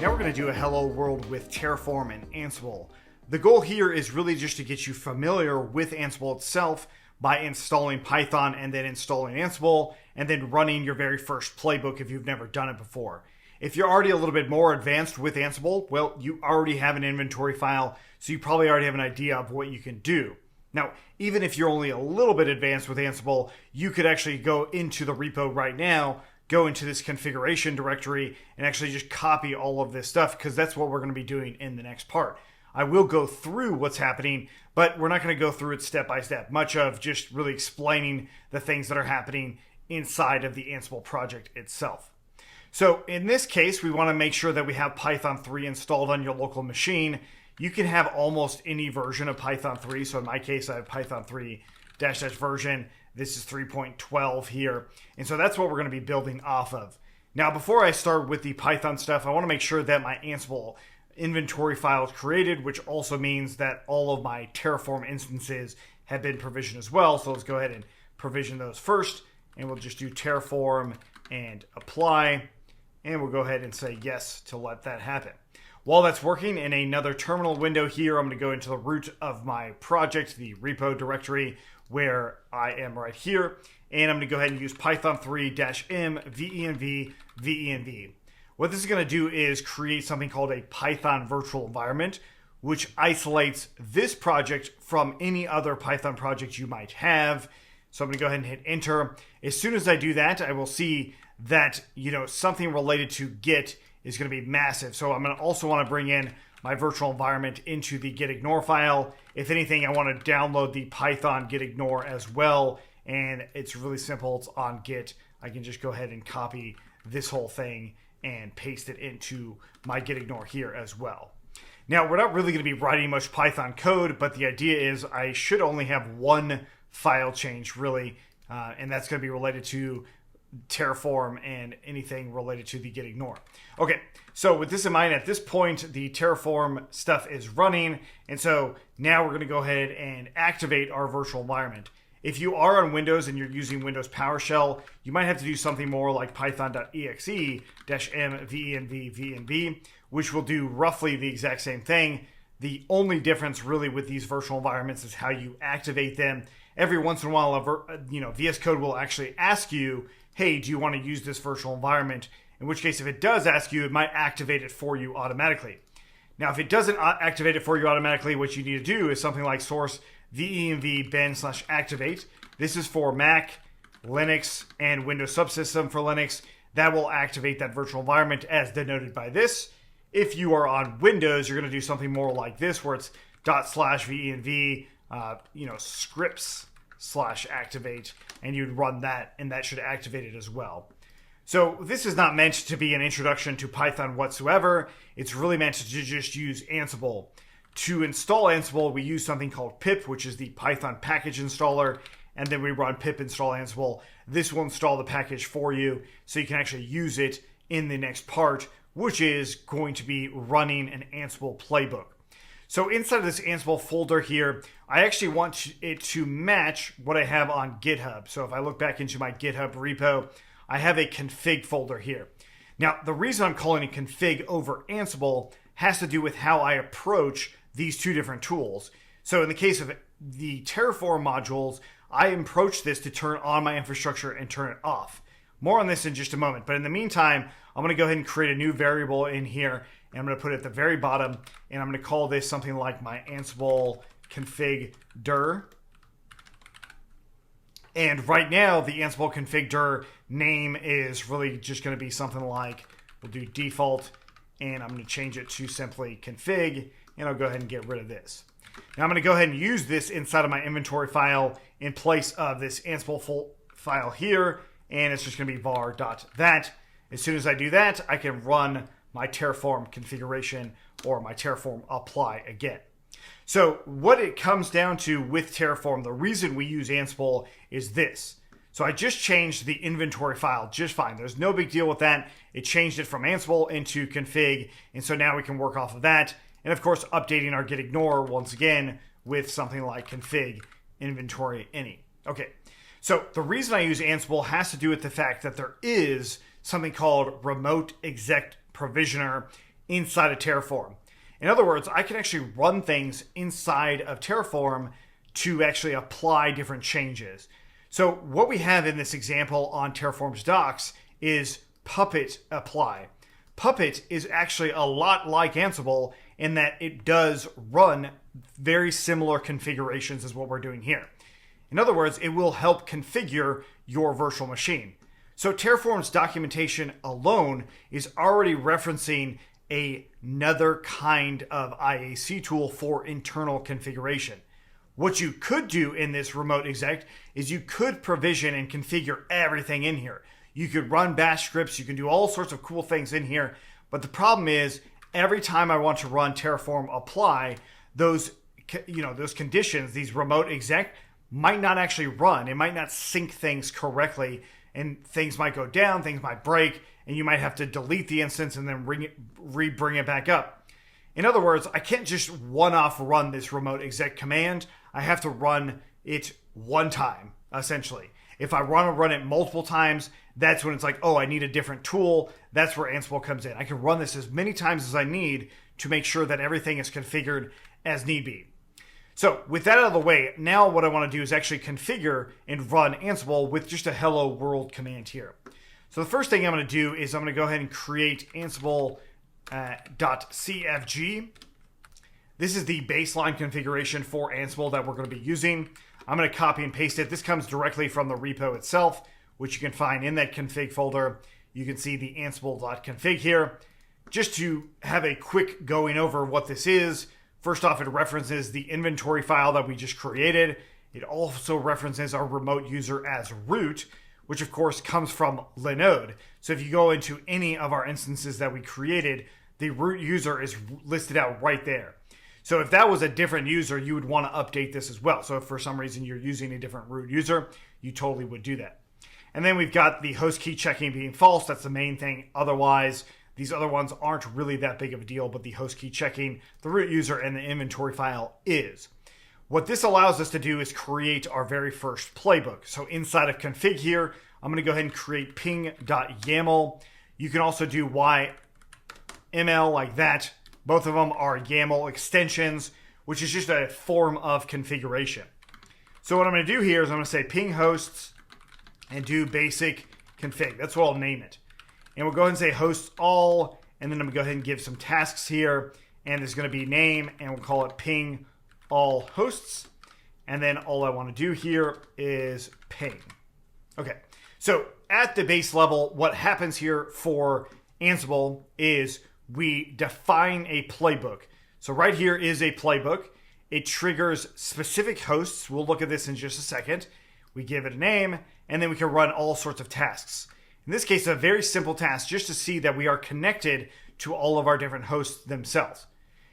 Now we're going to do a hello world with Terraform and Ansible. The goal here is really just to get you familiar with Ansible itself by installing Python and then installing Ansible and then running your very first playbook if you've never done it before. If you're already a little bit more advanced with Ansible, well, you already have an inventory file, so you probably already have an idea of what you can do. Now, even if you're only a little bit advanced with Ansible, you could actually go into the repo right now, go into this configuration directory, and actually just copy all of this stuff, because that's what we're going to be doing in the next part. I will go through what's happening, but we're not going to go through it step by step, much of just really explaining the things that are happening inside of the Ansible project itself. So in this case, we want to make sure that we have Python 3 installed on your local machine. You can have almost any version of Python 3. So in my case, I have Python 3 -- version. This is 3.12 here. And so that's what we're going to be building off of. Now, before I start with the Python stuff, I want to make sure that my Ansible inventory file is created, which also means that all of my Terraform instances have been provisioned as well. So let's go ahead and provision those first. And we'll just do Terraform and apply. And we'll go ahead and say yes to let that happen. While that's working, in another terminal window here, I'm going to go into the root of my project, the repo directory, where I am right here. And I'm going to go ahead and use Python 3-m venv. What this is going to do is create something called a Python virtual environment, which isolates this project from any other Python project you might have. So I'm going to go ahead and hit enter. As soon as I do that, I will see that, something related to Git is going to be massive. So I'm going to also want to bring in my virtual environment into the gitignore file. If anything, I want to download the Python gitignore as well. And it's really simple. It's on Git. I can just go ahead and copy this whole thing and paste it into my gitignore here as well. Now, we're not really going to be writing much Python code, but the idea is I should only have one file change, really, and that's going to be related to Terraform and anything related to the gitignore. Okay, so with this in mind, at this point, the Terraform stuff is running, and so now we're going to go ahead and activate our virtual environment. If you are on Windows and you're using Windows PowerShell, you might have to do something more like python.exe -m venv, which will do roughly the exact same thing. The only difference really with these virtual environments is how you activate them. Every once in a while, VS Code will actually ask you, hey, do you want to use this virtual environment? In which case, if it does ask you, it might activate it for you automatically. Now, if it doesn't activate it for you automatically, what you need to do is something like source venv ben/activate. This is for Mac, Linux, and Windows Subsystem for Linux. That will activate that virtual environment as denoted by this. If you are on Windows, you're going to do something more like this, where it's /venv, scripts/activate, and you'd run that, and that should activate it as well. So this is not meant to be an introduction to Python whatsoever. It's really meant to just use Ansible. To install Ansible, we use something called pip, which is the Python package installer, and then we run pip install Ansible. This will install the package for you, so you can actually use it in the next part, which is going to be running an Ansible playbook. So inside of this Ansible folder here, I actually want it to match what I have on GitHub. So if I look back into my GitHub repo, I have a config folder here. Now, the reason I'm calling it config over Ansible has to do with how I approach these two different tools. So in the case of the Terraform modules, I approach this to turn on my infrastructure and turn it off. More on this in just a moment. But in the meantime, I'm going to go ahead and create a new variable in here. And I'm going to put it at the very bottom. And I'm going to call this something like my Ansible config dir. And right now, the Ansible config dir name is really just going to be something like, we'll do default. And I'm going to change it to simply config. And I'll go ahead and get rid of this. Now I'm going to go ahead and use this inside of my inventory file in place of this Ansible file here. And it's just going to be var.that. As soon as I do that, I can run my Terraform configuration or my Terraform apply again. So what it comes down to with Terraform, the reason we use Ansible is this. So I just changed the inventory file just fine. There's no big deal with that. It changed it from Ansible into config. And so now we can work off of that. And of course, updating our gitignore once again with something like config inventory any. Okay, so the reason I use Ansible has to do with the fact that there is something called remote exec provisioner inside of Terraform. In other words, I can actually run things inside of Terraform to actually apply different changes. So what we have in this example on Terraform's docs is Puppet apply. Puppet is actually a lot like Ansible in that it does run very similar configurations as what we're doing here. In other words, it will help configure your virtual machine. So Terraform's documentation alone is already referencing another kind of IaC tool for internal configuration. What you could do in this remote exec is you could provision and configure everything in here. You could run bash scripts, you can do all sorts of cool things in here, but the problem is every time I want to run Terraform apply, those conditions, these remote exec might not actually run. It might not sync things correctly, and things might go down, things might break, and you might have to delete the instance and then bring it back up. In other words, I can't just one-off run this remote exec command. I have to run it one time, essentially. If I want to run it multiple times, that's when it's like, oh, I need a different tool. That's where Ansible comes in. I can run this as many times as I need to make sure that everything is configured as need be. So with that out of the way, now what I want to do is actually configure and run Ansible with just a hello world command here. So the first thing I'm going to do is I'm going to go ahead and create Ansible.cfg. This is the baseline configuration for Ansible that we're going to be using. I'm going to copy and paste it. This comes directly from the repo itself, which you can find in that config folder. You can see the ansible.config here. Just to have a quick going over what this is, first off, it references the inventory file that we just created. It also references our remote user as root, which of course comes from Linode. So if you go into any of our instances that we created, the root user is listed out right there. So if that was a different user, you would want to update this as well. So if for some reason you're using a different root user, you totally would do that. And then we've got the host key checking being false. That's the main thing. Otherwise, these other ones aren't really that big of a deal, but the host key checking, the root user, and the inventory file is. What this allows us to do is create our very first playbook. So inside of config here, I'm going to go ahead and create ping.yaml. You can also do YML like that. Both of them are YAML extensions, which is just a form of configuration. So what I'm going to do here is I'm going to say ping hosts and do basic config. That's what I'll name it. And we'll go ahead and say hosts all, and then I'm going to go ahead and give some tasks here. And there's going to be name, and we'll call it ping all hosts. And then all I want to do here is ping. Okay, so at the base level, what happens here for Ansible is we define a playbook. So right here is a playbook. It triggers specific hosts. We'll look at this in just a second. We give it a name, and then we can run all sorts of tasks. In this case, a very simple task just to see that we are connected to all of our different hosts themselves.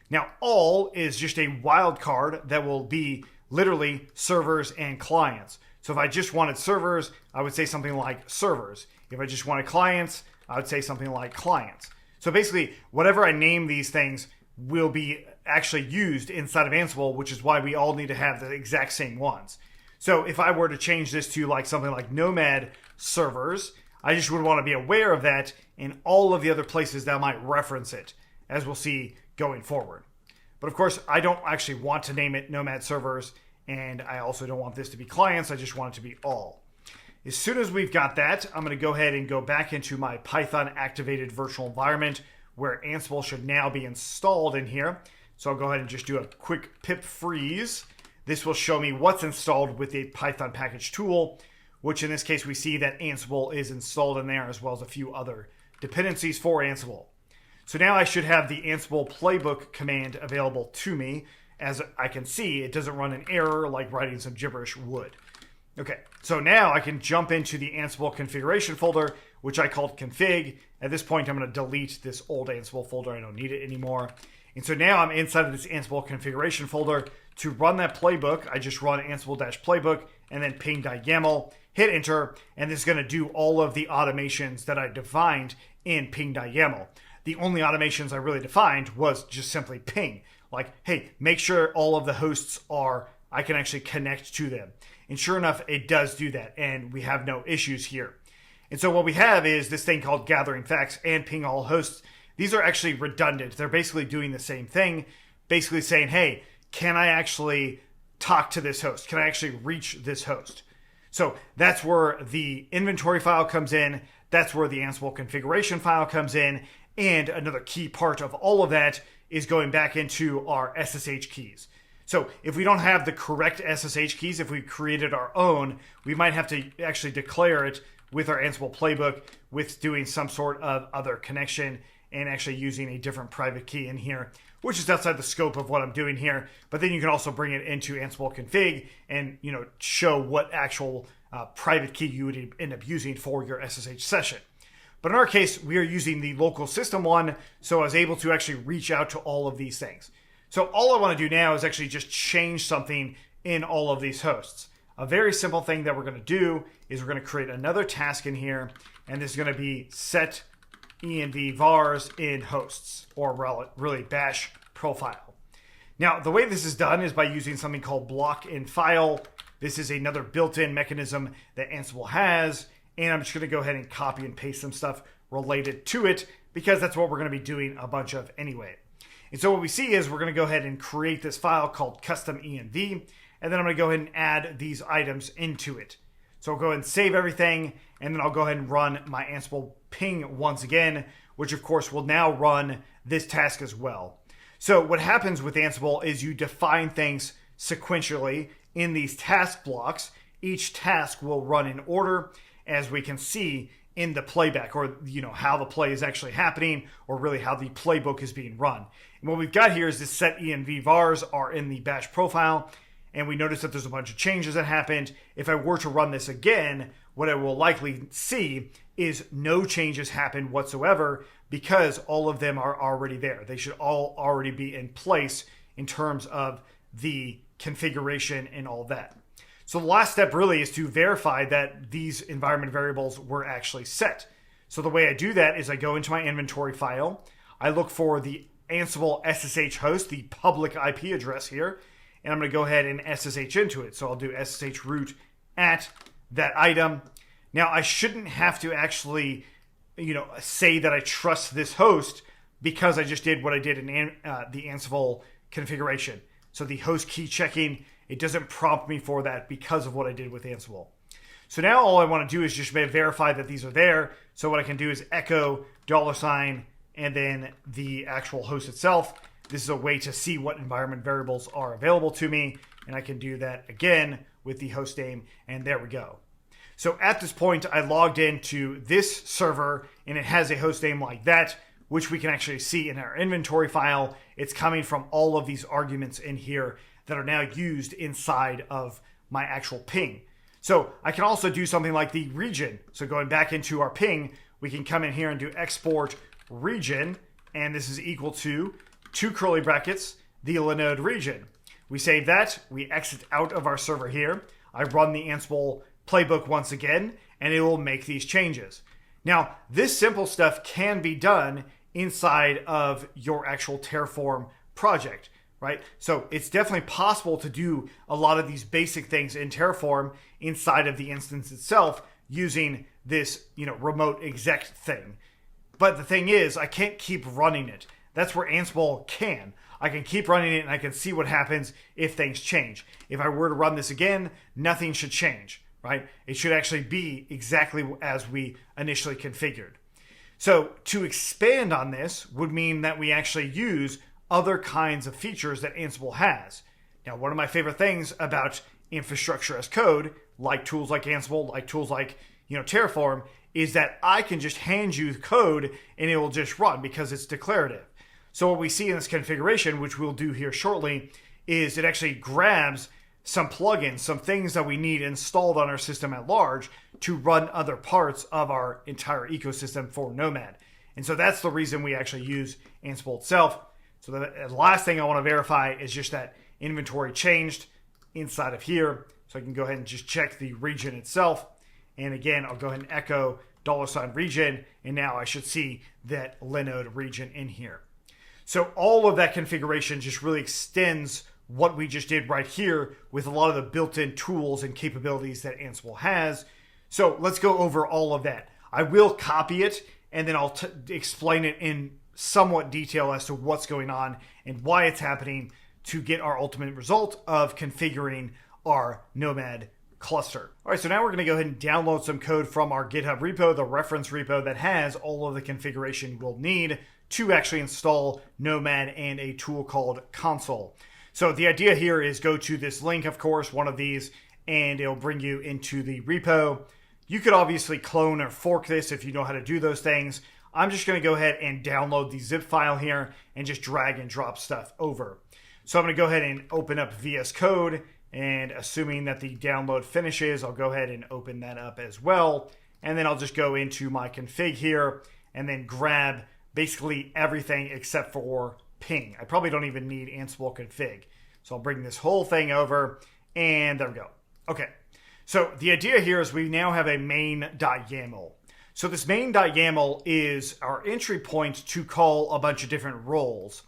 Now, all is just a wildcard that will be literally servers and clients. So if I just wanted servers, I would say something like servers. If I just wanted clients, I would say something like clients. So basically, whatever I name these things will be actually used inside of Ansible, which is why we all need to have the exact same ones. So if I were to change this to like something like Nomad servers, I just would want to be aware of that in all of the other places that might reference it, as we'll see going forward. But of course, I don't actually want to name it Nomad servers, and I also don't want this to be clients. I just want it to be all. As soon as we've got that, I'm going to go ahead and go back into my Python activated virtual environment where Ansible should now be installed in here. So I'll go ahead and just do a quick pip freeze. This will show me what's installed with the Python package tool, which in this case we see that Ansible is installed in there as well as a few other dependencies for Ansible. So now I should have the Ansible playbook command available to me. As I can see, it doesn't run an error like writing some gibberish would. Okay, so now I can jump into the Ansible configuration folder, which I called config. At this point, I'm going to delete this old Ansible folder. I don't need it anymore. And so now I'm inside of this Ansible configuration folder. To run that playbook, I just run ansible-playbook and then ping.yaml, hit enter, and this is going to do all of the automations that I defined in ping.yaml. The only automations I really defined was just simply ping. Like, hey, make sure all of the hosts I can actually connect to them. And sure enough, it does do that, and we have no issues here. And so what we have is this thing called gathering facts and ping all hosts. these are actually redundant. They're basically doing the same thing, basically saying, hey, can I actually talk to this host? Can I actually reach this host? So that's where the inventory file comes in. That's where the Ansible configuration file comes in. And another key part of all of that is going back into our SSH keys. So if we don't have the correct SSH keys, if we created our own, we might have to actually declare it with our Ansible playbook with doing some sort of other connection and actually using a different private key in here, which is outside the scope of what I'm doing here. But then you can also bring it into Ansible config and show what actual private key you would end up using for your SSH session. But in our case, we are using the local system one, so I was able to actually reach out to all of these things. So all I want to do now is actually just change something in all of these hosts. A very simple thing that we're going to do is we're going to create another task in here, and this is going to be set env vars in hosts, or really bash profile. Now, the way this is done is by using something called block in file. This is another built-in mechanism that Ansible has, and I'm just going to go ahead and copy and paste some stuff related to it because that's what we're going to be doing a bunch of anyway. And so what we see is we're going to go ahead and create this file called custom env, and then I'm going to go ahead and add these items into it. So I'll go ahead and save everything, and then I'll go ahead and run my Ansible ping once again, which of course will now run this task as well. So what happens with Ansible is you define things sequentially in these task blocks. Each task will run in order, as we can see in the playback, or how the play is actually happening, or really how the playbook is being run. And what we've got here is this set env vars are in the bash profile, and we notice that there's a bunch of changes that happened. If I were to run this again, what I will likely see is no changes happen whatsoever because all of them are already there. They should all already be in place in terms of the configuration and all that. So the last step really is to verify that these environment variables were actually set. So the way I do that is I go into my inventory file, I look for the Ansible SSH host, the public IP address here, and I'm going to go ahead and SSH into it. So I'll do SSH root at that item. Now I shouldn't have to actually, say that I trust this host because I just did what I did in the Ansible configuration. So the host key checking, it doesn't prompt me for that because of what I did with Ansible. So now all I want to do is just verify that these are there. So what I can do is echo $, and then the actual host itself. This is a way to see what environment variables are available to me. And I can do that again with the host name, and there we go. So at this point, I logged into this server, and it has a host name like that, which we can actually see in our inventory file. It's coming from all of these arguments in here that are now used inside of my actual ping. So I can also do something like the region. So going back into our ping, we can come in here and do export region, and this is equal to 2 curly brackets, the Linode region. We save that, we exit out of our server here. I run the Ansible playbook once again, and it will make these changes. Now, this simple stuff can be done inside of your actual Terraform project, right? So it's definitely possible to do a lot of these basic things in Terraform inside of the instance itself using this, remote exec thing. But the thing is, I can't keep running it. That's where Ansible can. I can keep running it and I can see what happens if things change. If I were to run this again, nothing should change, right? It should actually be exactly as we initially configured. So to expand on this would mean that we actually use other kinds of features that Ansible has. Now, one of my favorite things about infrastructure as code, like tools like Ansible, like tools like Terraform, is that I can just hand you the code and it will just run because it's declarative. So what we see in this configuration, which we'll do here shortly, is it actually grabs some plugins, some things that we need installed on our system at large to run other parts of our entire ecosystem for Nomad. And so that's the reason we actually use Ansible itself. So the last thing I want to verify is just that inventory changed inside of here. So I can go ahead and just check the region itself. And again, I'll go ahead and echo $region. And now I should see that Linode region in here. So all of that configuration just really extends what we just did right here with a lot of the built-in tools and capabilities that Ansible has. So let's go over all of that. I will copy it and then I'll explain it in somewhat detail as to what's going on and why it's happening to get our ultimate result of configuring our Nomad cluster. All right, so now we're going to go ahead and download some code from our GitHub repo, the reference repo that has all of the configuration we'll need to actually install Nomad and a tool called Consul. So the idea here is go to this link, of course, one of these, and it'll bring you into the repo. You could obviously clone or fork this if you know how to do those things. I'm just going to go ahead and download the zip file here and just drag and drop stuff over. So I'm going to go ahead and open up VS Code, and assuming that the download finishes, I'll go ahead and open that up as well. And then I'll just go into my config here and then grab basically everything except for ping. I probably don't even need Ansible config. So I'll bring this whole thing over, and there we go. Okay, so the idea here is we now have a main.yaml. So this main.yaml is our entry point to call a bunch of different roles.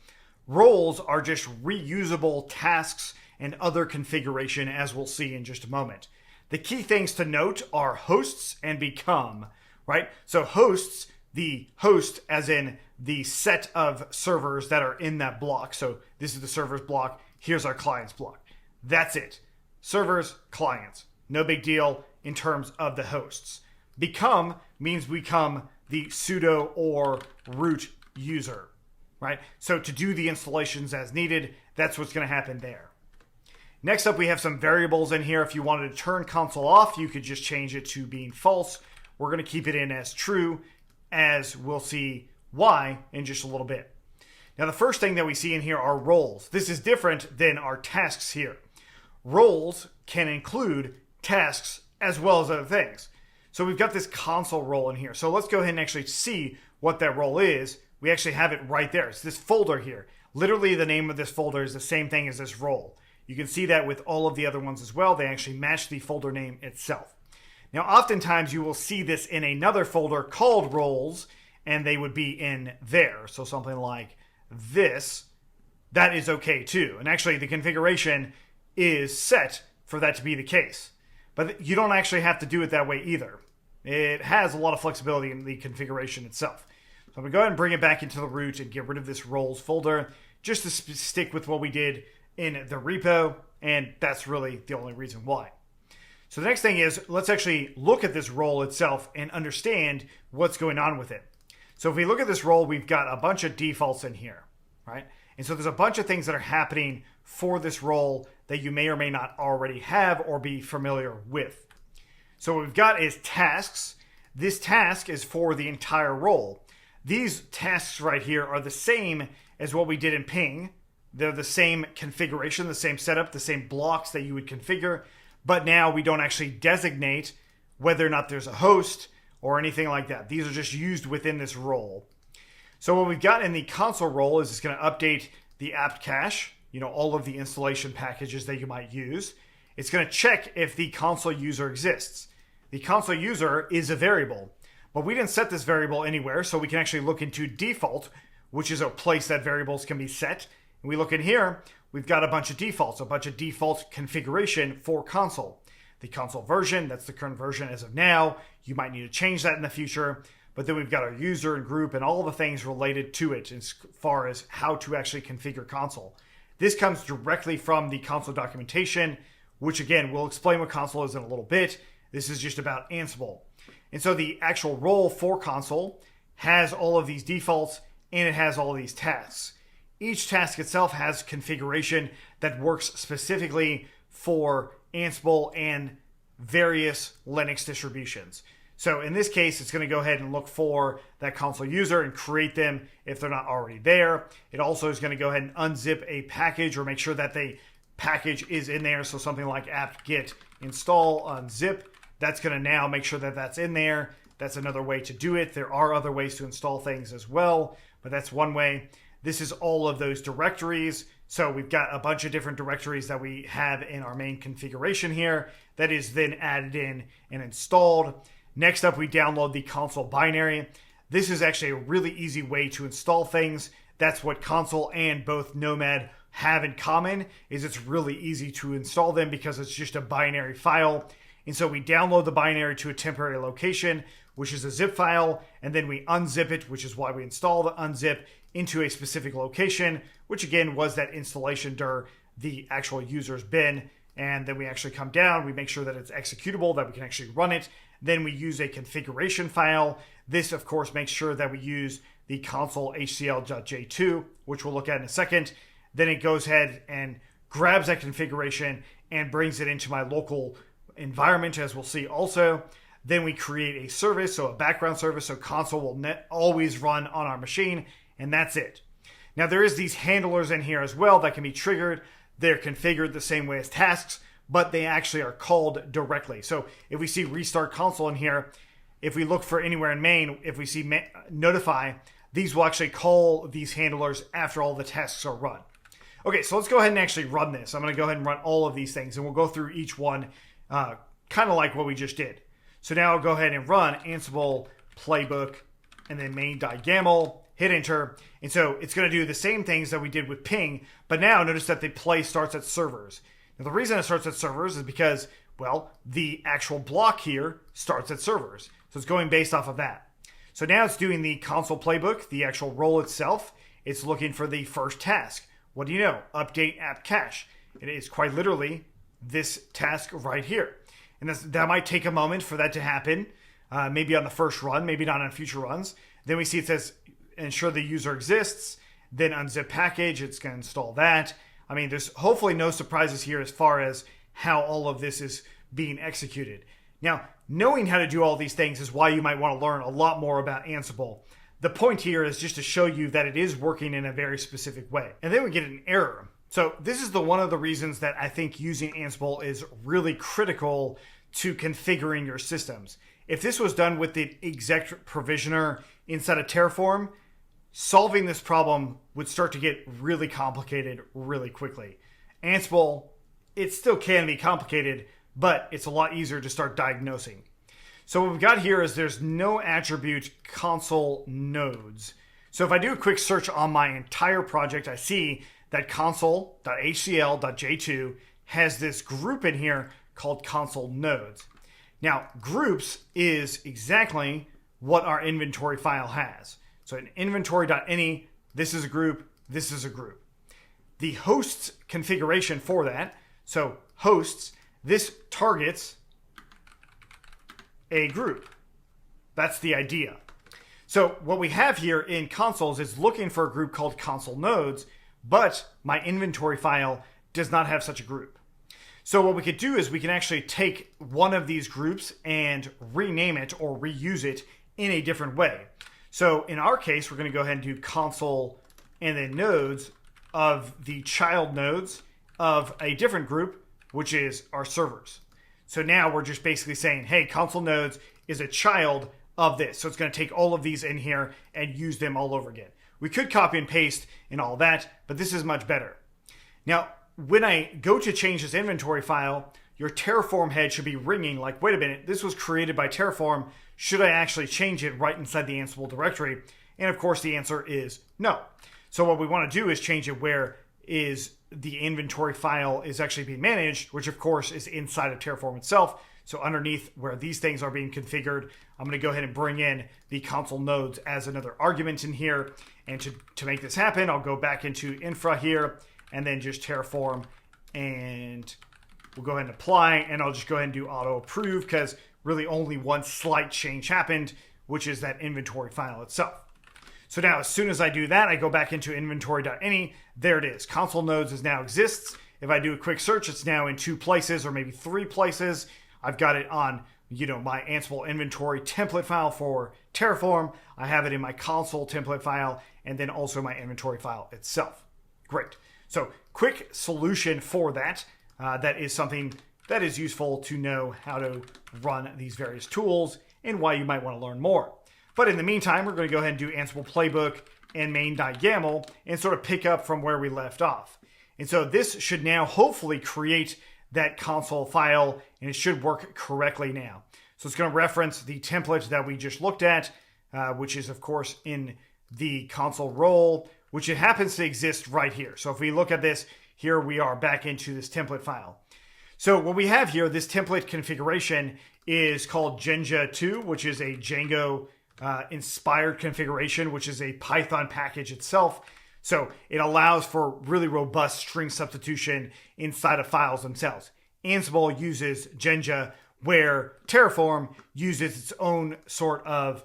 Roles are just reusable tasks and other configuration, as we'll see in just a moment. The key things to note are hosts and become, right? So hosts, the host as in the set of servers that are in that block. So this is the servers block. Here's our clients block. That's it. Servers, clients. No big deal in terms of the hosts. Become means become the sudo or root user, right? So to do the installations as needed, that's what's going to happen there. Next up, we have some variables in here. If you wanted to turn Consul off, you could just change it to being false. We're going to keep it in as true, as we'll see why in just a little bit. Now, the first thing that we see in here are roles. This is different than our tasks here. Roles can include tasks as well as other things. So we've got this Consul role in here. So let's go ahead and actually see what that role is. We actually have it right there. It's this folder here. Literally, the name of this folder is the same thing as this role. You can see that with all of the other ones as well. They actually match the folder name itself. Now, oftentimes you will see this in another folder called roles, and they would be in there. So something like this, that is okay too. And actually, the configuration is set for that to be the case. But you don't actually have to do it that way either. It has a lot of flexibility in the configuration itself. So I'm going to go ahead and bring it back into the root and get rid of this roles folder just to stick with what we did in the repo, and that's really the only reason why. So the next thing is, let's actually look at this role itself and understand what's going on with it. So if we look at this role, we've got a bunch of defaults in here, right? And so there's a bunch of things that are happening for this role that you may or may not already have or be familiar with. So what we've got is tasks. This task is for the entire role. These tasks right here are the same as what we did in ping. They're the same configuration, the same setup, the same blocks that you would configure, but now we don't actually designate whether or not there's a host or anything like that. These are just used within this role. So what we've got in the Consul role is it's going to update the apt cache, all of the installation packages that you might use. It's going to check if the Consul user exists. The Consul user is a variable, but we didn't set this variable anywhere, so we can actually look into default, which is a place that variables can be set. We look in here, we've got a bunch of defaults, a bunch of default configuration for Consul. The Consul version, that's the current version as of now. You might need to change that in the future. But then we've got our user and group and all the things related to it as far as how to actually configure Consul. This comes directly from the Consul documentation, which again, we'll explain what Consul is in a little bit. This is just about Ansible. And so the actual role for Consul has all of these defaults and it has all of these tasks. Each task itself has configuration that works specifically for Ansible and various Linux distributions. So in this case, it's going to go ahead and look for that Consul user and create them if they're not already there. It also is going to go ahead and unzip a package or make sure that the package is in there. So something like apt-get install unzip, that's going to now make sure that that's in there. That's another way to do it. There are other ways to install things as well, but that's one way. This is all of those directories. So we've got a bunch of different directories that we have in our main configuration here that is then added in and installed. Next up, we download the Consul binary. This is actually a really easy way to install things. That's what Consul and both Nomad have in common, is it's really easy to install them because it's just a binary file. And so we download the binary to a temporary location, which is a zip file, and then we unzip it, which is why we install the unzip, into a specific location, which again was that installation dir, the actual user's bin. And then we actually come down, we make sure that it's executable, that we can actually run it. Then we use a configuration file. This, of course, makes sure that we use the console hcl.j2, which we'll look at in a second. Then it goes ahead and grabs that configuration and brings it into my local environment, as we'll see also. Then we create a service, so a background service, so console will always run on our machine, and that's it. Now there is these handlers in here as well that can be triggered. They're configured the same way as tasks, but they actually are called directly. So if we see restart console in here, if we look for anywhere in main, if we see notify, these will actually call these handlers after all the tasks are run. Okay, so let's go ahead and actually run this. I'm going to go ahead and run all of these things, and we'll go through each one kind of like what we just did. So now I'll go ahead and run Ansible playbook and then main.yaml, hit enter. And so it's going to do the same things that we did with ping, but now notice that the play starts at servers. Now the reason it starts at servers is because, well, the actual block here starts at servers. So it's going based off of that. So now it's doing the console playbook, the actual role itself. It's looking for the first task. What do you know? Update app cache. It is quite literally this task right here. And that might take a moment for that to happen, maybe on the first run, maybe not on future runs. Then we see it says ensure the user exists, then unzip package, it's going to install that. I mean, there's hopefully no surprises here as far as how all of this is being executed. Now, knowing how to do all these things is why you might want to learn a lot more about Ansible. The point here is just to show you that it is working in a very specific way. And then we get an error. So this is one of the reasons that I think using Ansible is really critical to configuring your systems. If this was done with the exec provisioner inside of Terraform, solving this problem would start to get really complicated really quickly. Ansible, it still can be complicated, but it's a lot easier to start diagnosing. So what we've got here is there's no attribute console nodes. So if I do a quick search on my entire project, I see that console.hcl.j2 has this group in here called console nodes. Now, groups is exactly what our inventory file has. So in inventory.ini, this is a group, this is a group. The hosts configuration for that, so hosts, this targets a group. That's the idea. So what we have here in consoles is looking for a group called console nodes, but my inventory file does not have such a group. So what we could do is we can actually take one of these groups and rename it or reuse it in a different way. So in our case, we're going to go ahead and do console and then nodes of the child nodes of a different group, which is our servers. So now we're just basically saying, hey, console nodes is a child of this. So it's going to take all of these in here and use them all over again. We could copy and paste and all that, but this is much better. Now, when I go to change this inventory file, your Terraform head should be ringing like, wait a minute, this was created by Terraform. Should I actually change it right inside the Ansible directory? And of course, the answer is no. So what we want to do is change it where is the inventory file is actually being managed, which of course is inside of Terraform itself. So underneath where these things are being configured, I'm going to go ahead and bring in the console nodes as another argument in here. And to make this happen, I'll go back into infra here and then just Terraform, and we'll go ahead and apply, and I'll just go ahead and do auto approve because really only one slight change happened, which is that inventory file itself. So now as soon as I do that, I go back into inventory.ini. There it is. Console nodes is now exists. If I do a quick search, it's now in 2 places or maybe 3 places. I've got it on, my Ansible inventory template file for Terraform. I have it in my console template file and then also my inventory file itself. Great. So quick solution for that. That is something that is useful to know how to run these various tools and why you might want to learn more. But in the meantime, we're going to go ahead and do Ansible playbook and main.yaml and sort of pick up from where we left off. And so this should now hopefully create that console file, and it should work correctly now. So it's going to reference the template that we just looked at, which is of course in the console role, which it happens to exist right here. So if we look at this, here we are back into this template file. So what we have here, this template configuration is called Jinja2, which is a Django inspired configuration, which is a Python package itself. So it allows for really robust string substitution inside of files themselves. Ansible uses Jinja, where Terraform uses its own sort of,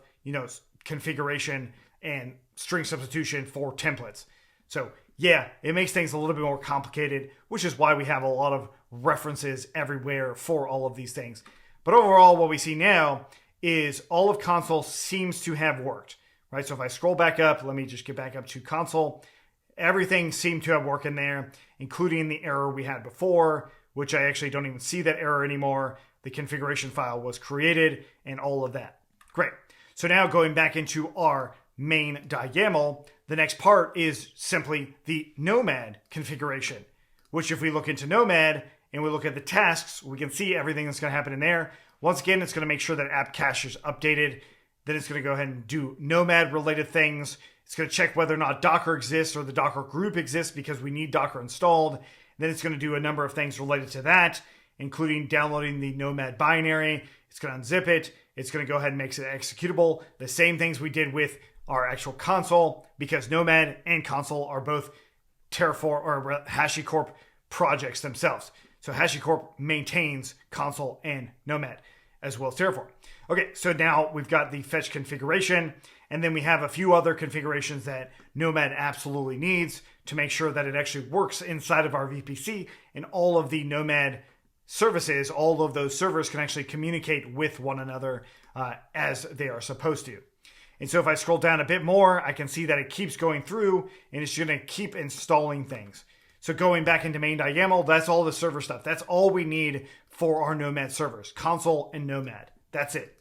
configuration and string substitution for templates. So yeah, it makes things a little bit more complicated, which is why we have a lot of references everywhere for all of these things. But overall, what we see now is all of Consul seems to have worked, right? So if I scroll back up, let me just get back up to Consul. Everything seemed to have worked in there, including the error we had before, which I actually don't even see that error anymore. The configuration file was created and all of that. Great. So now going back into our main YAML, the next part is simply the Nomad configuration, which if we look into Nomad and we look at the tasks, we can see everything that's going to happen in there. Once again, it's going to make sure that app cache is updated. Then it's going to go ahead and do Nomad related things. It's going to check whether or not Docker exists or the Docker group exists because we need Docker installed. Then it's going to do a number of things related to that, including downloading the Nomad binary. It's going to unzip it. It's going to go ahead and make it executable. The same things we did with our actual console, because Nomad and Consul are both Terraform or HashiCorp projects themselves. So HashiCorp maintains Consul and Nomad as well as Terraform. Okay, so now we've got the fetch configuration, and then we have a few other configurations that Nomad absolutely needs to make sure that it actually works inside of our VPC, and all of the Nomad services, all of those servers can actually communicate with one another as they are supposed to. And so if I scroll down a bit more, I can see that it keeps going through and it's going to keep installing things. So going back into main.yaml, that's all the server stuff. That's all we need for our Nomad servers, Consul and Nomad. That's it.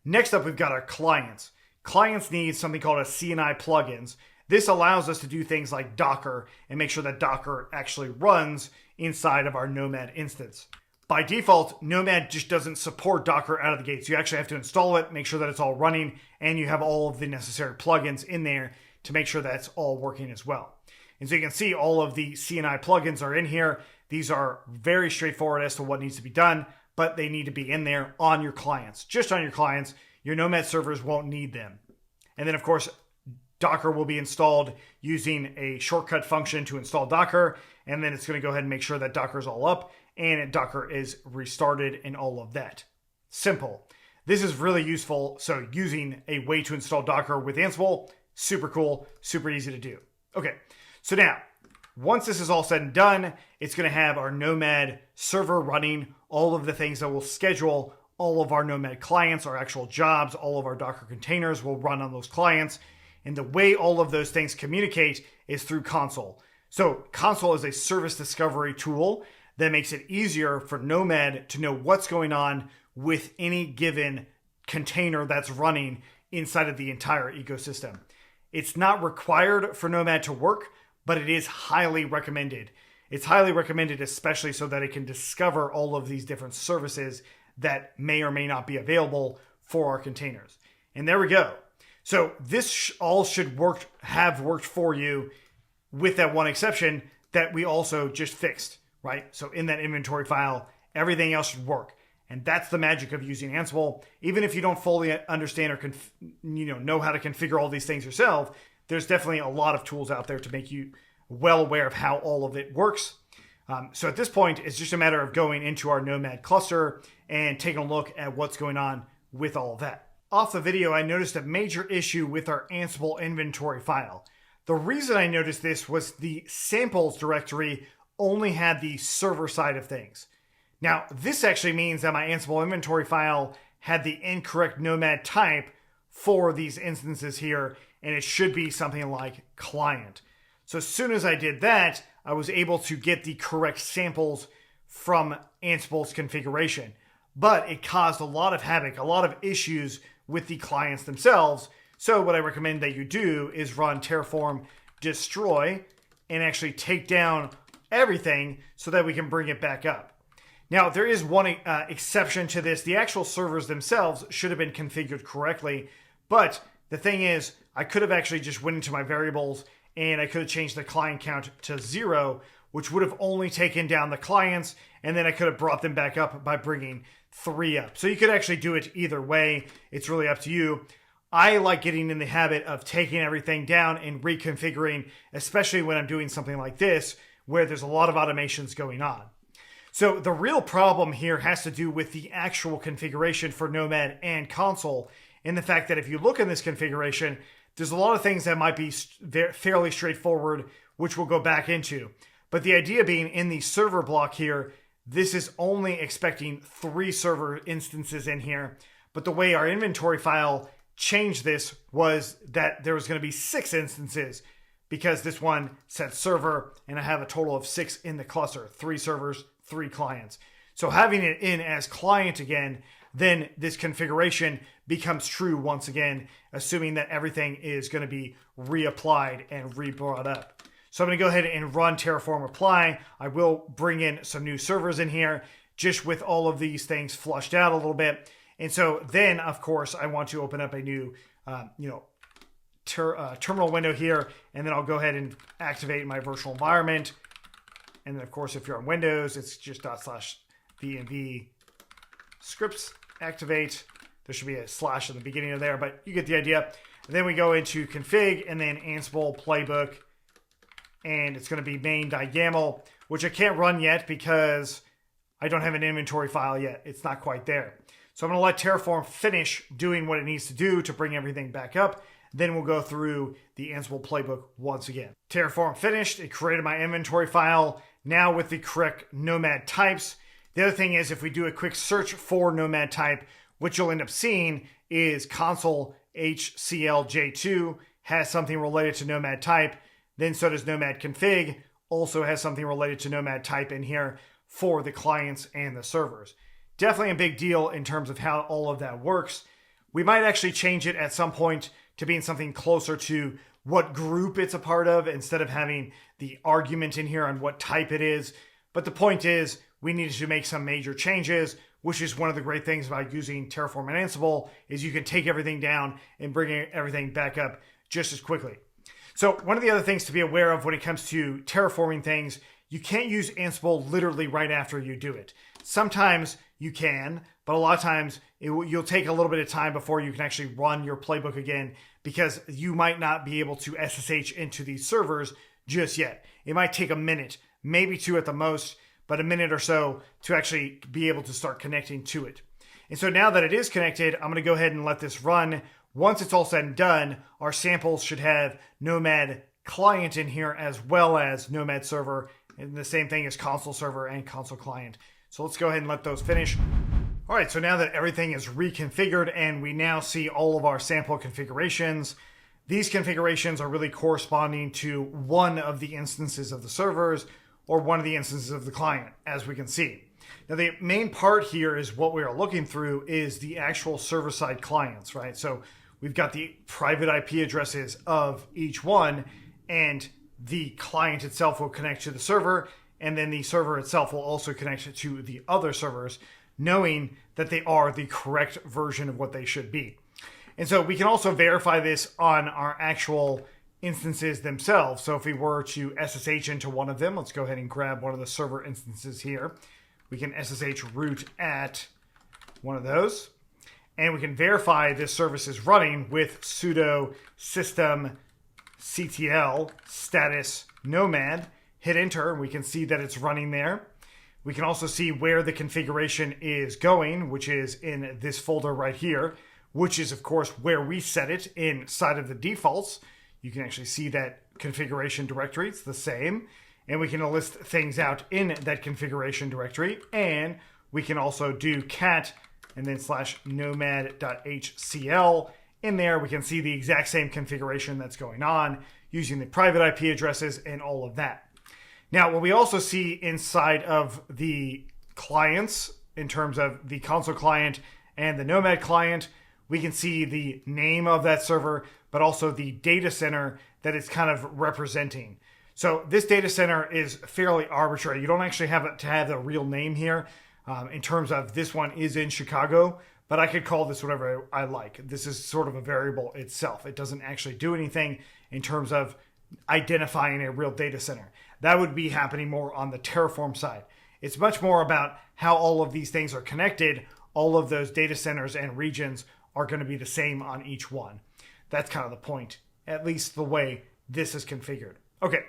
Next up, we've got our clients. Clients need something called a CNI plugins. This allows us to do things like Docker and make sure that Docker actually runs inside of our Nomad instance. By default, Nomad just doesn't support Docker out of the gate. So you actually have to install it, make sure that it's all running, and you have all of the necessary plugins in there to make sure that's all working as well. And so you can see all of the CNI plugins are in here. These are very straightforward as to what needs to be done, but they need to be in there on your clients. Just on your clients, your Nomad servers won't need them. And then of course, Docker will be installed using a shortcut function to install Docker. And then it's going to go ahead and make sure that Docker is all up and Docker is restarted and all of that. Simple. This is really useful. So using a way to install Docker with Ansible, super cool, super easy to do. Okay, so now, once this is all said and done, it's going to have our Nomad server running, all of the things that will schedule all of our Nomad clients, our actual jobs, all of our Docker containers will run on those clients. And the way all of those things communicate is through Consul. So Consul is a service discovery tool that makes it easier for Nomad to know what's going on with any given container that's running inside of the entire ecosystem. It's not required for Nomad to work, but it is highly recommended. It's highly recommended, especially so that it can discover all of these different services that may or may not be available for our containers. And there we go. So this all should have worked for you, with that one exception that we also just fixed, right? So in that inventory file, everything else should work. And that's the magic of using Ansible. Even if you don't fully understand or know how to configure all these things yourself, there's definitely a lot of tools out there to make you well aware of how all of it works. So at this point, it's just a matter of going into our Nomad cluster and taking a look at what's going on with all of that. Off the video, I noticed a major issue with our Ansible inventory file. The reason I noticed this was the samples directory only had the server side of things. Now, this actually means that my Ansible inventory file had the incorrect Nomad type for these instances here, and it should be something like client. So as soon as I did that, I was able to get the correct samples from Ansible's configuration. But it caused a lot of havoc, a lot of issues with the clients themselves. So what I recommend that you do is run Terraform destroy and actually take down everything so that we can bring it back up. Now, there is one exception to this. The actual servers themselves should have been configured correctly. But the thing is, I could have actually just went into my variables and I could have changed the client count to 0, which would have only taken down the clients, and then I could have brought them back up by bringing 3 up. So you could actually do it either way. It's really up to you. I like getting in the habit of taking everything down and reconfiguring, especially when I'm doing something like this, where there's a lot of automations going on. So the real problem here has to do with the actual configuration for Nomad and Consul, and the fact that if you look in this configuration, there's a lot of things that might be fairly straightforward, which we'll go back into. But the idea being in the server block here, this is only expecting 3 server instances in here. But the way our inventory file changed this was that there was going to be 6 instances, because this one said server, and I have a total of 6 in the cluster, 3 servers, 3 clients. So having it in as client again, then this configuration becomes true once again, assuming that everything is going to be reapplied and re-brought up. So I'm going to go ahead and run Terraform apply. I will bring in some new servers in here, just with all of these things flushed out a little bit. And so then, of course, I want to open up a new, terminal window here, and then I'll go ahead and activate my virtual environment. And then, of course, if you're on Windows, it's just /v scripts activate. There should be a slash in the beginning of there, but you get the idea. And then we go into config, and then Ansible playbook, and it's going to be main.yaml, which I can't run yet because I don't have an inventory file yet. It's not quite there. So I'm going to let Terraform finish doing what it needs to do to bring everything back up. Then we'll go through the Ansible playbook once again. Terraform finished. It created my inventory file, now with the correct Nomad types. The other thing is, if we do a quick search for Nomad type, what you'll end up seeing is Consul HCLJ2 has something related to Nomad type. Then so does Nomad config, also has something related to Nomad type in here for the clients and the servers. Definitely a big deal in terms of how all of that works. We might actually change it at some point to being something closer to what group it's a part of, instead of having the argument in here on what type it is. But the point is, we needed to make some major changes, which is one of the great things about using Terraform and Ansible, is you can take everything down and bring everything back up just as quickly. So one of the other things to be aware of when it comes to terraforming things, you can't use Ansible literally right after you do it. Sometimes you can, but a lot of times you'll take a little bit of time before you can actually run your playbook again, because you might not be able to SSH into these servers just yet. It might take a minute, maybe 2 at the most, but a minute or so to actually be able to start connecting to it. And so now that it is connected, I'm going to go ahead and let this run. Once it's all said and done, our samples should have Nomad client in here as well as Nomad server, and the same thing as Consul server and Consul client. So let's go ahead and let those finish. All right, so now that everything is reconfigured and we now see all of our sample configurations, these configurations are really corresponding to one of the instances of the servers or one of the instances of the client, as we can see. Now, the main part here is what we are looking through is the actual server-side clients, right? So we've got the private IP addresses of each one, and the client itself will connect to the server, and then the server itself will also connect to the other servers, knowing that they are the correct version of what they should be. And so we can also verify this on our actual instances themselves. So if we were to SSH into one of them, let's go ahead and grab one of the server instances here. We can SSH root at one of those, and we can verify this service is running with sudo system ctl status nomad. Hit enter, and we can see that it's running there. We can also see where the configuration is going, which is in this folder right here, which is, of course, where we set it inside of the defaults. You can actually see that configuration directory. It's the same. And we can list things out in that configuration directory. And we can also do cat and then /nomad.hcl. In there, we can see the exact same configuration that's going on using the private IP addresses and all of that. Now, what we also see inside of the clients, in terms of the Consul client and the Nomad client, we can see the name of that server, but also the data center that it's kind of representing. So this data center is fairly arbitrary. You don't actually have to have a real name here. In terms of this one is in Chicago, but I could call this whatever I like. This is sort of a variable itself. It doesn't actually do anything in terms of identifying a real data center. That would be happening more on the Terraform side. It's much more about how all of these things are connected. All of those data centers and regions are going to be the same on each one. That's kind of the point, at least the way this is configured. Okay,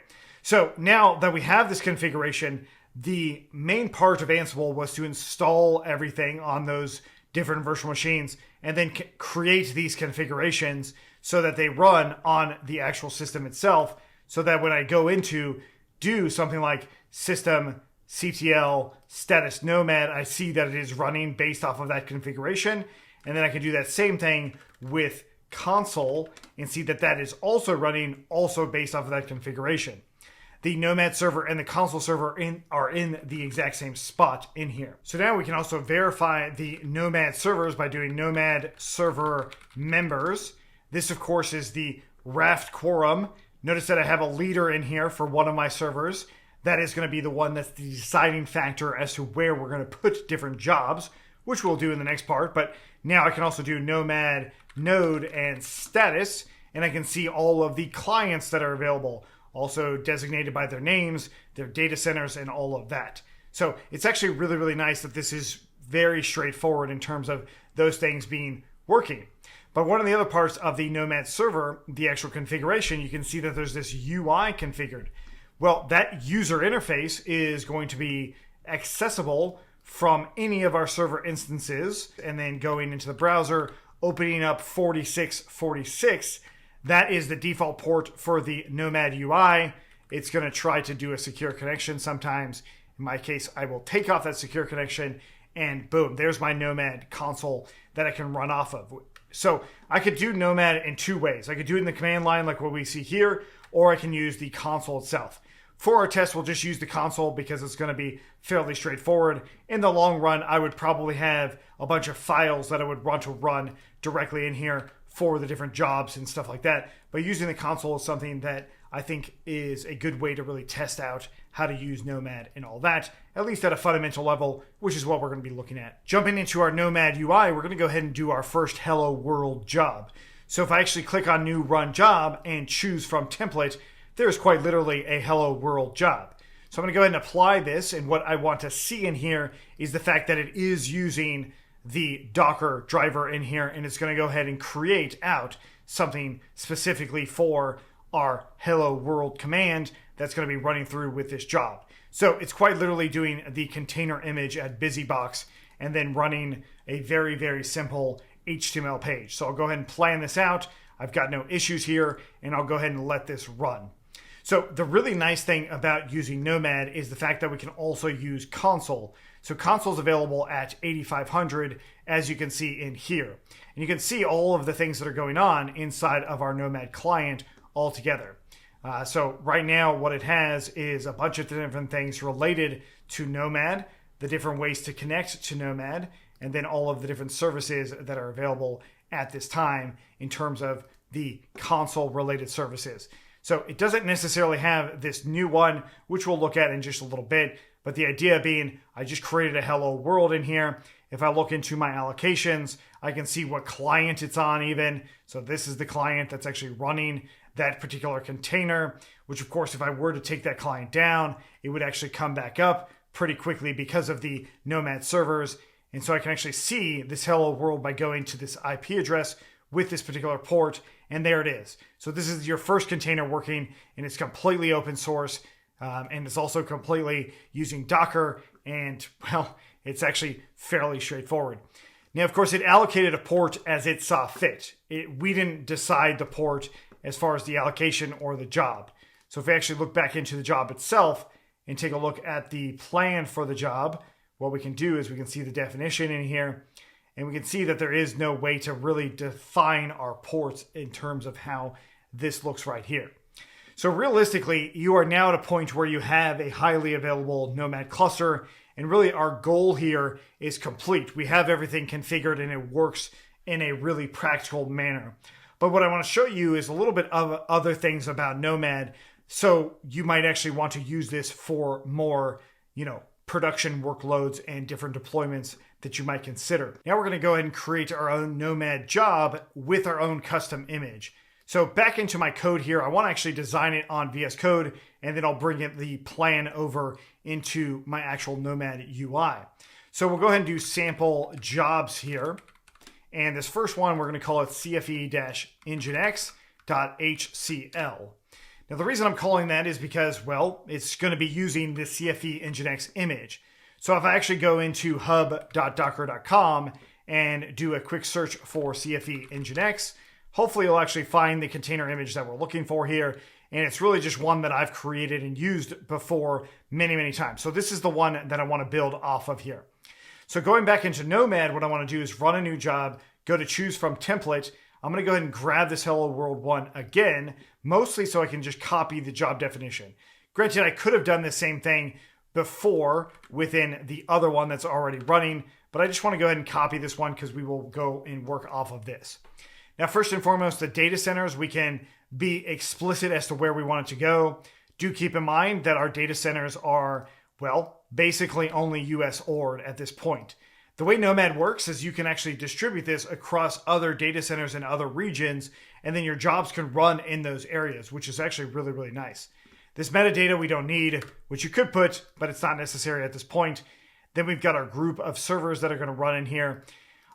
so now that we have this configuration, the main part of Ansible was to install everything on those different virtual machines and then create these configurations so that they run on the actual system itself, so that when I go into do something like systemctl status nomad, I see that it is running based off of that configuration. And then I can do that same thing with console and see that that is also running also based off of that configuration. The Nomad server and the console server are in the exact same spot in here. So now we can also verify the Nomad servers by doing Nomad server members. This, of course, is the Raft quorum. Notice that I have a leader in here for one of my servers. That is going to be the one that's the deciding factor as to where we're going to put different jobs, which we'll do in the next part. But now I can also do Nomad node and status, and I can see all of the clients that are available, also designated by their names, their data centers, and all of that. So it's actually really, really nice that this is very straightforward in terms of those things being working. But one of the other parts of the Nomad server, the actual configuration, you can see that there's this UI configured. Well, that user interface is going to be accessible from any of our server instances, and then going into the browser, opening up 4646. That is the default port for the Nomad UI. It's going to try to do a secure connection sometimes. In my case, I will take off that secure connection, and boom, there's my Nomad console that I can run off of. So I could do Nomad in two ways. I could do it in the command line like what we see here, or I can use the console itself. For our test, we'll just use the console because it's going to be fairly straightforward. In the long run, I would probably have a bunch of files that I would want to run directly in here for the different jobs and stuff like that. But using the console is something that I think is a good way to really test out how to use Nomad and all that, at least at a fundamental level, which is what we're going to be looking at. Jumping into our Nomad UI, we're going to go ahead and do our first Hello World job. So if I actually click on New Run Job and choose from Template, there's quite literally a Hello World job. So I'm going to go ahead and apply this, and what I want to see in here is the fact that it is using the Docker driver in here, and it's going to go ahead and create out something specifically for our Hello World command that's going to be running through with this job. So it's quite literally doing the container image at BusyBox and then running a very, very simple HTML page. So I'll go ahead and plan this out. I've got no issues here, and I'll go ahead and let this run. So the really nice thing about using Nomad is the fact that we can also use console. So console is available at 8500, as you can see in here. And you can see all of the things that are going on inside of our Nomad client all together. So right now what it has is a bunch of different things related to Nomad, the different ways to connect to Nomad, and then all of the different services that are available at this time in terms of the console related services. So it doesn't necessarily have this new one, which we'll look at in just a little bit. But the idea being, I just created a Hello World in here. If I look into my allocations, I can see what client it's on even. So this is the client that's actually running that particular container, which of course, if I were to take that client down, it would actually come back up pretty quickly because of the Nomad servers. And so I can actually see this Hello World by going to this IP address with this particular port, and there it is. So this is your first container working, and it's completely open source, and it's also completely using Docker, and well, it's actually fairly straightforward. Now, of course, it allocated a port as it saw fit. We didn't decide the port as far as the allocation or the job. So if we actually look back into the job itself and take a look at the plan for the job, what we can do is we can see the definition in here, and we can see that there is no way to really define our ports in terms of how this looks right here. So realistically, you are now at a point where you have a highly available Nomad cluster, and really our goal here is complete. We have everything configured and it works in a really practical manner. But what I want to show you is a little bit of other things about Nomad. So you might actually want to use this for more, production workloads and different deployments that you might consider. Now we're going to go ahead and create our own Nomad job with our own custom image. So back into my code here, I want to actually design it on VS Code, and then I'll bring the plan over into my actual Nomad UI. So we'll go ahead and do sample jobs here. And this first one, we're going to call it cfe-nginx.hcl. Now, the reason I'm calling that is because, well, it's going to be using the CFE Nginx image. So if I actually go into hub.docker.com and do a quick search for CFE Nginx, hopefully you'll actually find the container image that we're looking for here. And it's really just one that I've created and used before many, many times. So this is the one that I want to build off of here. So going back into Nomad, what I want to do is run a new job, go to choose from template. I'm going to go ahead and grab this Hello World one again, mostly so I can just copy the job definition. Granted, I could have done the same thing before within the other one that's already running, but I just want to go ahead and copy this one because we will go and work off of this. Now, first and foremost, the data centers, we can be explicit as to where we want it to go. Do keep in mind that our data centers are, well, basically only US ORed at this point. The way Nomad works is you can actually distribute this across other data centers in other regions, and then your jobs can run in those areas, which is actually really, really nice. This metadata we don't need, which you could put, but it's not necessary at this point. Then we've got our group of servers that are going to run in here.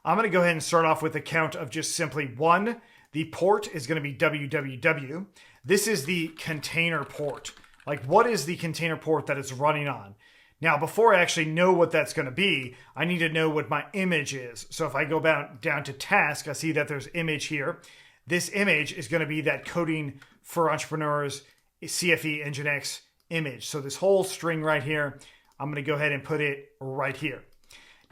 I'm going to go ahead and start off with a count of just simply 1. The port is going to be www. This is the container port. Like, what is the container port that it's running on? Now, before I actually know what that's going to be, I need to know what my image is. So if I go down to task, I see that there's image here. This image is going to be that Coding for Entrepreneurs CFE Nginx image. So this whole string right here, I'm going to go ahead and put it right here.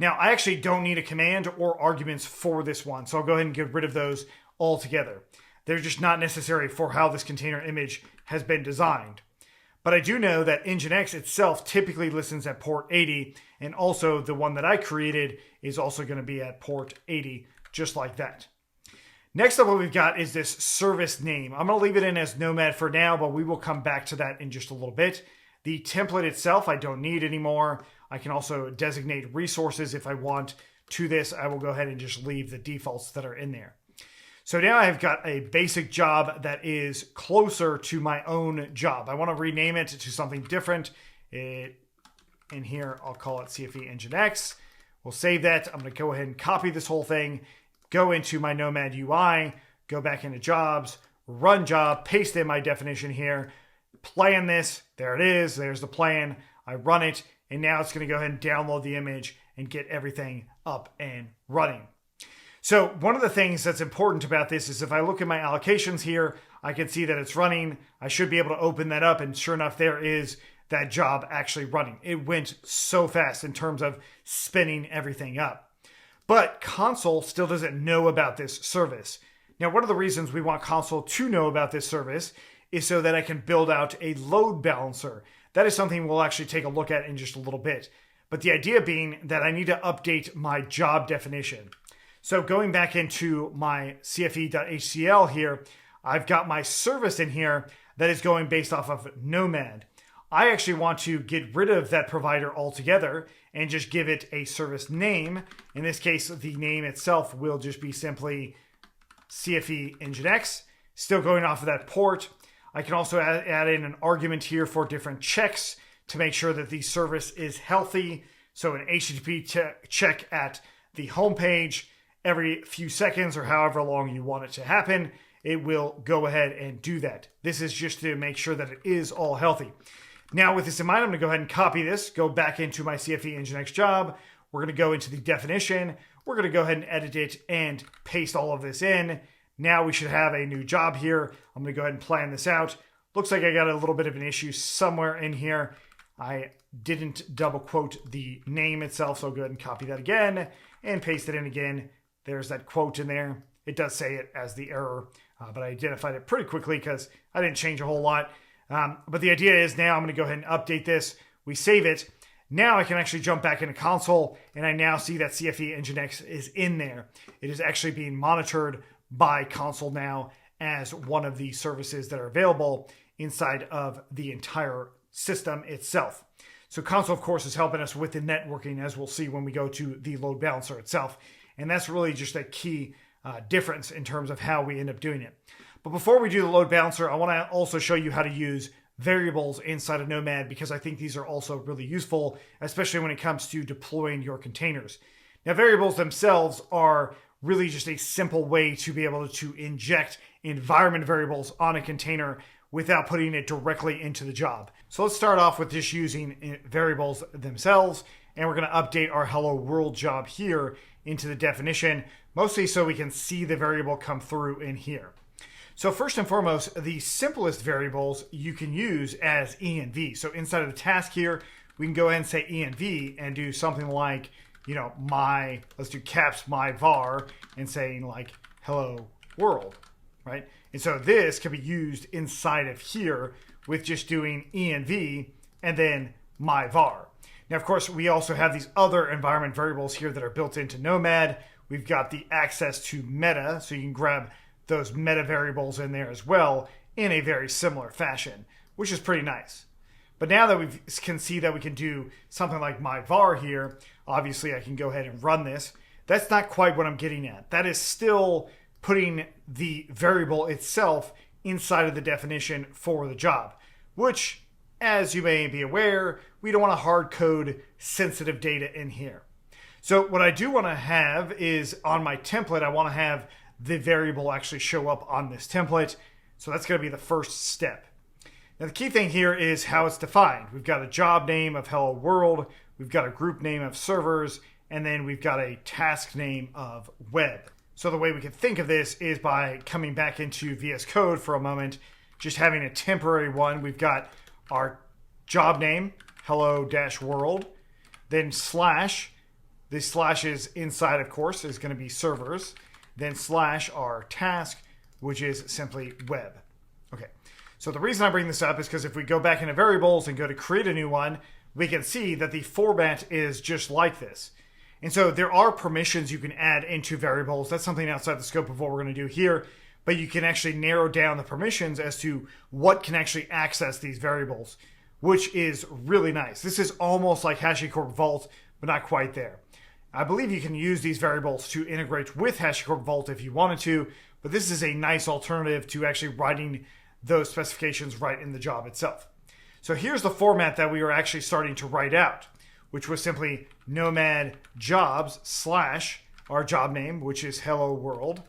Now, I actually don't need a command or arguments for this one. So I'll go ahead and get rid of those altogether. They're just not necessary for how this container image has been designed. But I do know that Nginx itself typically listens at port 80, and also the one that I created is also going to be at port 80, just like that. Next up, what we've got is this service name. I'm going to leave it in as Nomad for now, but we will come back to that in just a little bit. The template itself, I don't need anymore. I can also designate resources if I want to this. I will go ahead and just leave the defaults that are in there. So now I've got a basic job that is closer to my own job. I want to rename it to something different. In here, I'll call it CFE Nginx. We'll save that. I'm going to go ahead and copy this whole thing, go into my Nomad UI, go back into jobs, run job, paste in my definition here, plan this. There it is. There's the plan. I run it, and now it's going to go ahead and download the image and get everything up and running. So one of the things that's important about this is if I look at my allocations here, I can see that it's running. I should be able to open that up, and sure enough, there is that job actually running. It went so fast in terms of spinning everything up. But Consul still doesn't know about this service. Now, one of the reasons we want Consul to know about this service is so that I can build out a load balancer. That is something we'll actually take a look at in just a little bit. But the idea being that I need to update my job definition. So going back into my cfe.hcl here, I've got my service in here that is going based off of Nomad. I actually want to get rid of that provider altogether and just give it a service name. In this case, the name itself will just be simply CFE Nginx, still going off of that port. I can also add in an argument here for different checks to make sure that the service is healthy. So an HTTP check at the homepage every few seconds or however long you want it to happen, it will go ahead and do that. This is just to make sure that it is all healthy. Now, with this in mind, I'm going to go ahead and copy this, go back into my CFE Nginx job. We're going to go into the definition. We're going to go ahead and edit it and paste all of this in. Now we should have a new job here. I'm going to go ahead and plan this out. Looks like I got a little bit of an issue somewhere in here. I didn't double quote the name itself, so I'll go ahead and copy that again and paste it in again. There's that quote in there. It does say it as the error, but I identified it pretty quickly because I didn't change a whole lot. But the idea is now I'm going to go ahead and update this. We save it. Now I can actually jump back into Consul, and I now see that CFE Nginx is in there. It is actually being monitored by Consul now as one of the services that are available inside of the entire system itself. So Consul, of course, is helping us with the networking, as we'll see when we go to the load balancer itself. And that's really just a key difference in terms of how we end up doing it. But before we do the load balancer, I want to also show you how to use variables inside of Nomad, because I think these are also really useful, especially when it comes to deploying your containers. Now, variables themselves are really just a simple way to be able to inject environment variables on a container without putting it directly into the job. So let's start off with just using variables themselves, and we're going to update our hello world job here into the definition, mostly so we can see the variable come through in here. So first and foremost, the simplest variables you can use as env. So inside of the task here, we can go ahead and say env and do something like, let's do caps my var and saying like hello world, right? And so this can be used inside of here with just doing env and then my var. Now, of course, we also have these other environment variables here that are built into Nomad. We've got the access to meta, so you can grab those meta variables in there as well in a very similar fashion, which is pretty nice. But now that we can see that we can do something like my var here, obviously I can go ahead and run this. That's not quite what I'm getting at. That is still putting the variable itself inside of the definition for the job, which, as you may be aware, we don't want to hard code sensitive data in here. So what I do want to have is on my template, I want to have the variable actually show up on this template. So that's going to be the first step. Now the key thing here is how it's defined. We've got a job name of hello world, we've got a group name of servers, and then we've got a task name of web. So the way we can think of this is by coming back into VS Code for a moment, just having a temporary one. We've got our job name, hello-world, then slash. The slash is inside, of course, is going to be servers, then slash our task, which is simply web. Okay, so the reason I bring this up is because if we go back into variables and go to create a new one, we can see that the format is just like this. And so there are permissions you can add into variables. That's something outside the scope of what we're going to do here, but you can actually narrow down the permissions as to what can actually access these variables, which is really nice. This is almost like HashiCorp Vault, but not quite there. I believe you can use these variables to integrate with HashiCorp Vault if you wanted to, but this is a nice alternative to actually writing those specifications right in the job itself. So here's the format that we were actually starting to write out, which was simply nomad jobs slash our job name, which is hello world,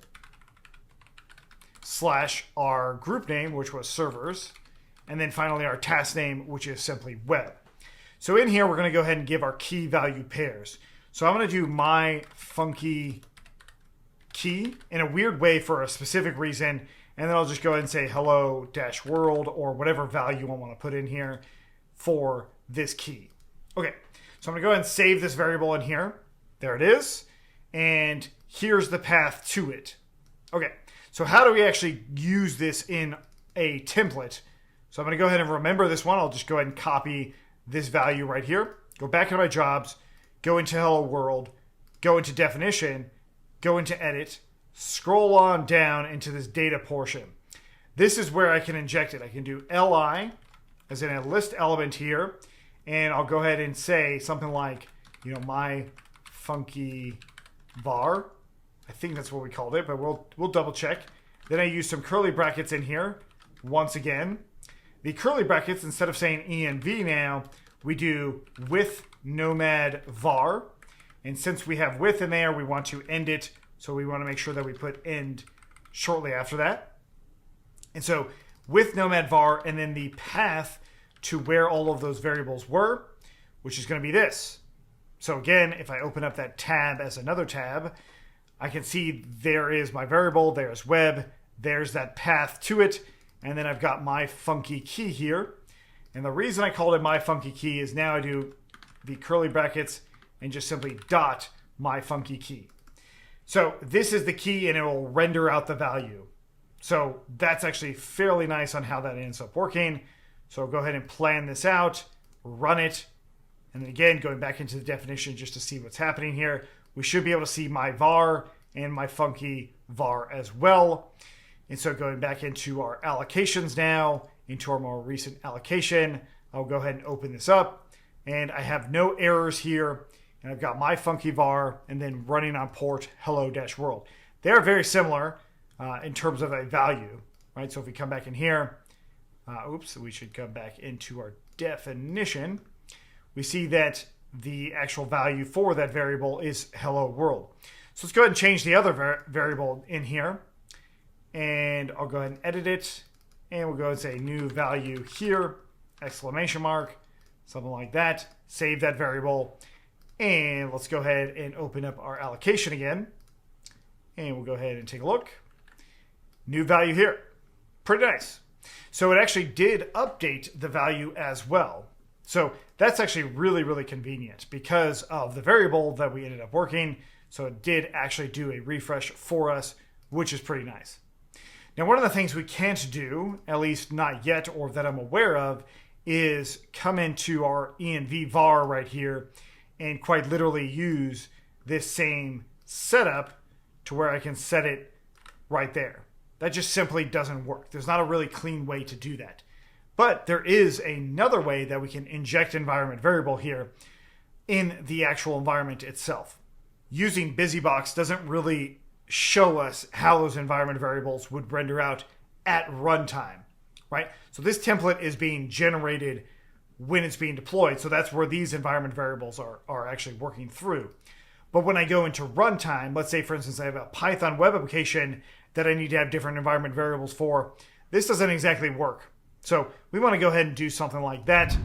slash our group name, which was servers, and then finally our task name, which is simply web. So in here, we're going to go ahead and give our key value pairs. So I'm going to do my funky key in a weird way for a specific reason, and then I'll just go ahead and say hello-world or whatever value I want to put in here for this key. Okay, so I'm going to go ahead and save this variable in here. There it is. And here's the path to it. Okay, so how do we actually use this in a template? So I'm going to go ahead and remember this one. I'll just go ahead and copy this value right here. Go back into my jobs, go into hello world, go into definition, go into edit, scroll on down into this data portion. This is where I can inject it. I can do li as in a list element here, and I'll go ahead and say something like, my funky var. I think that's what we called it, but we'll double check. Then I use some curly brackets in here. Once again, the curly brackets, instead of saying env now, we do with nomad var. And since we have with in there, we want to end it. So we want to make sure that we put end shortly after that. And so with nomad var and then the path to where all of those variables were, which is going to be this. So again, if I open up that tab as another tab, I can see there is my variable, there's web, there's that path to it, and then I've got my funky key here. And the reason I called it my funky key is now I do the curly brackets and just simply dot my funky key. So this is the key and it will render out the value. So that's actually fairly nice on how that ends up working. So I'll go ahead and plan this out, run it, and then again, going back into the definition just to see what's happening here, we should be able to see my var and my funky var as well. And so going back into our allocations now, into our more recent allocation, I'll go ahead and open this up. And I have no errors here. And I've got my funky var and then running on port hello-world. They're very similar in terms of a value, right? So if we come back in here, we should come back into our definition. We see that the actual value for that variable is hello world. So let's go ahead and change the other variable in here. And I'll go ahead and edit it. And we'll go and say new value here, exclamation mark, something like that. Save that variable. And let's go ahead and open up our allocation again. And we'll go ahead and take a look. New value here. Pretty nice. So it actually did update the value as well. So that's actually really, really convenient because of the variable that we ended up working. So it did actually do a refresh for us, which is pretty nice. Now, one of the things we can't do, at least not yet or that I'm aware of, is come into our env var right here and quite literally use this same setup to where I can set it right there. That just simply doesn't work. There's not a really clean way to do that. But there is another way that we can inject environment variable here in the actual environment itself. Using BusyBox doesn't really show us how those environment variables would render out at runtime, right? So this template is being generated when it's being deployed. So that's where these environment variables are actually working through. But when I go into runtime, let's say, for instance, I have a Python web application that I need to have different environment variables for. This doesn't exactly work. So we want to go ahead and do something like that.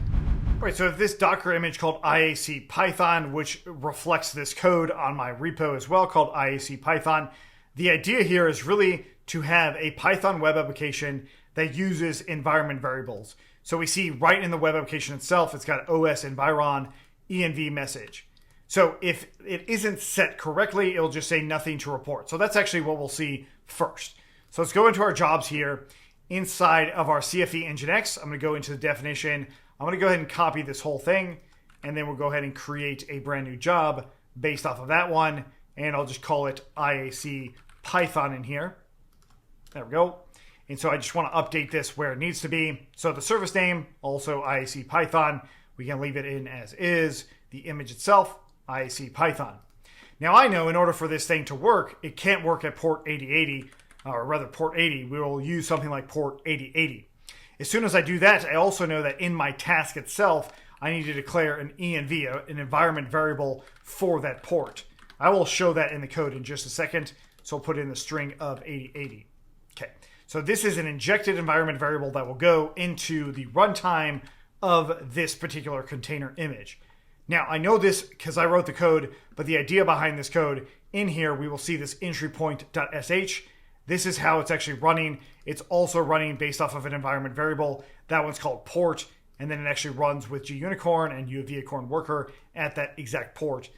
All right, so this Docker image called IaC Python, which reflects this code on my repo as well, called IaC Python. The idea here is really to have a Python web application that uses environment variables. So we see right in the web application itself, it's got OS environ env message. So if it isn't set correctly, it'll just say nothing to report. So that's actually what we'll see first. So let's go into our jobs here. Inside of our CFE Nginx, I'm going to go into the definition. I'm going to go ahead and copy this whole thing, and then we'll go ahead and create a brand new job based off of that one, and I'll just call it IaC Python in here. There we go. And so I just want to update this where it needs to be. So the service name, also IaC Python. We can leave it in as is. The image itself, IaC Python. Now I know in order for this thing to work, it can't work at port 8080, or rather port 80. We will use something like port 8080. As soon as I do that, I also know that in my task itself, I need to declare an env, an environment variable for that port. I will show that in the code in just a second. So I'll put in the string of 8080. Okay, so this is an injected environment variable that will go into the runtime of this particular container image. Now, I know this because I wrote the code, but the idea behind this code, in here, we will see this entry point.sh. This is how it's actually running. It's also running based off of an environment variable. That one's called port, and then it actually runs with gunicorn and uacorn worker at that exact port,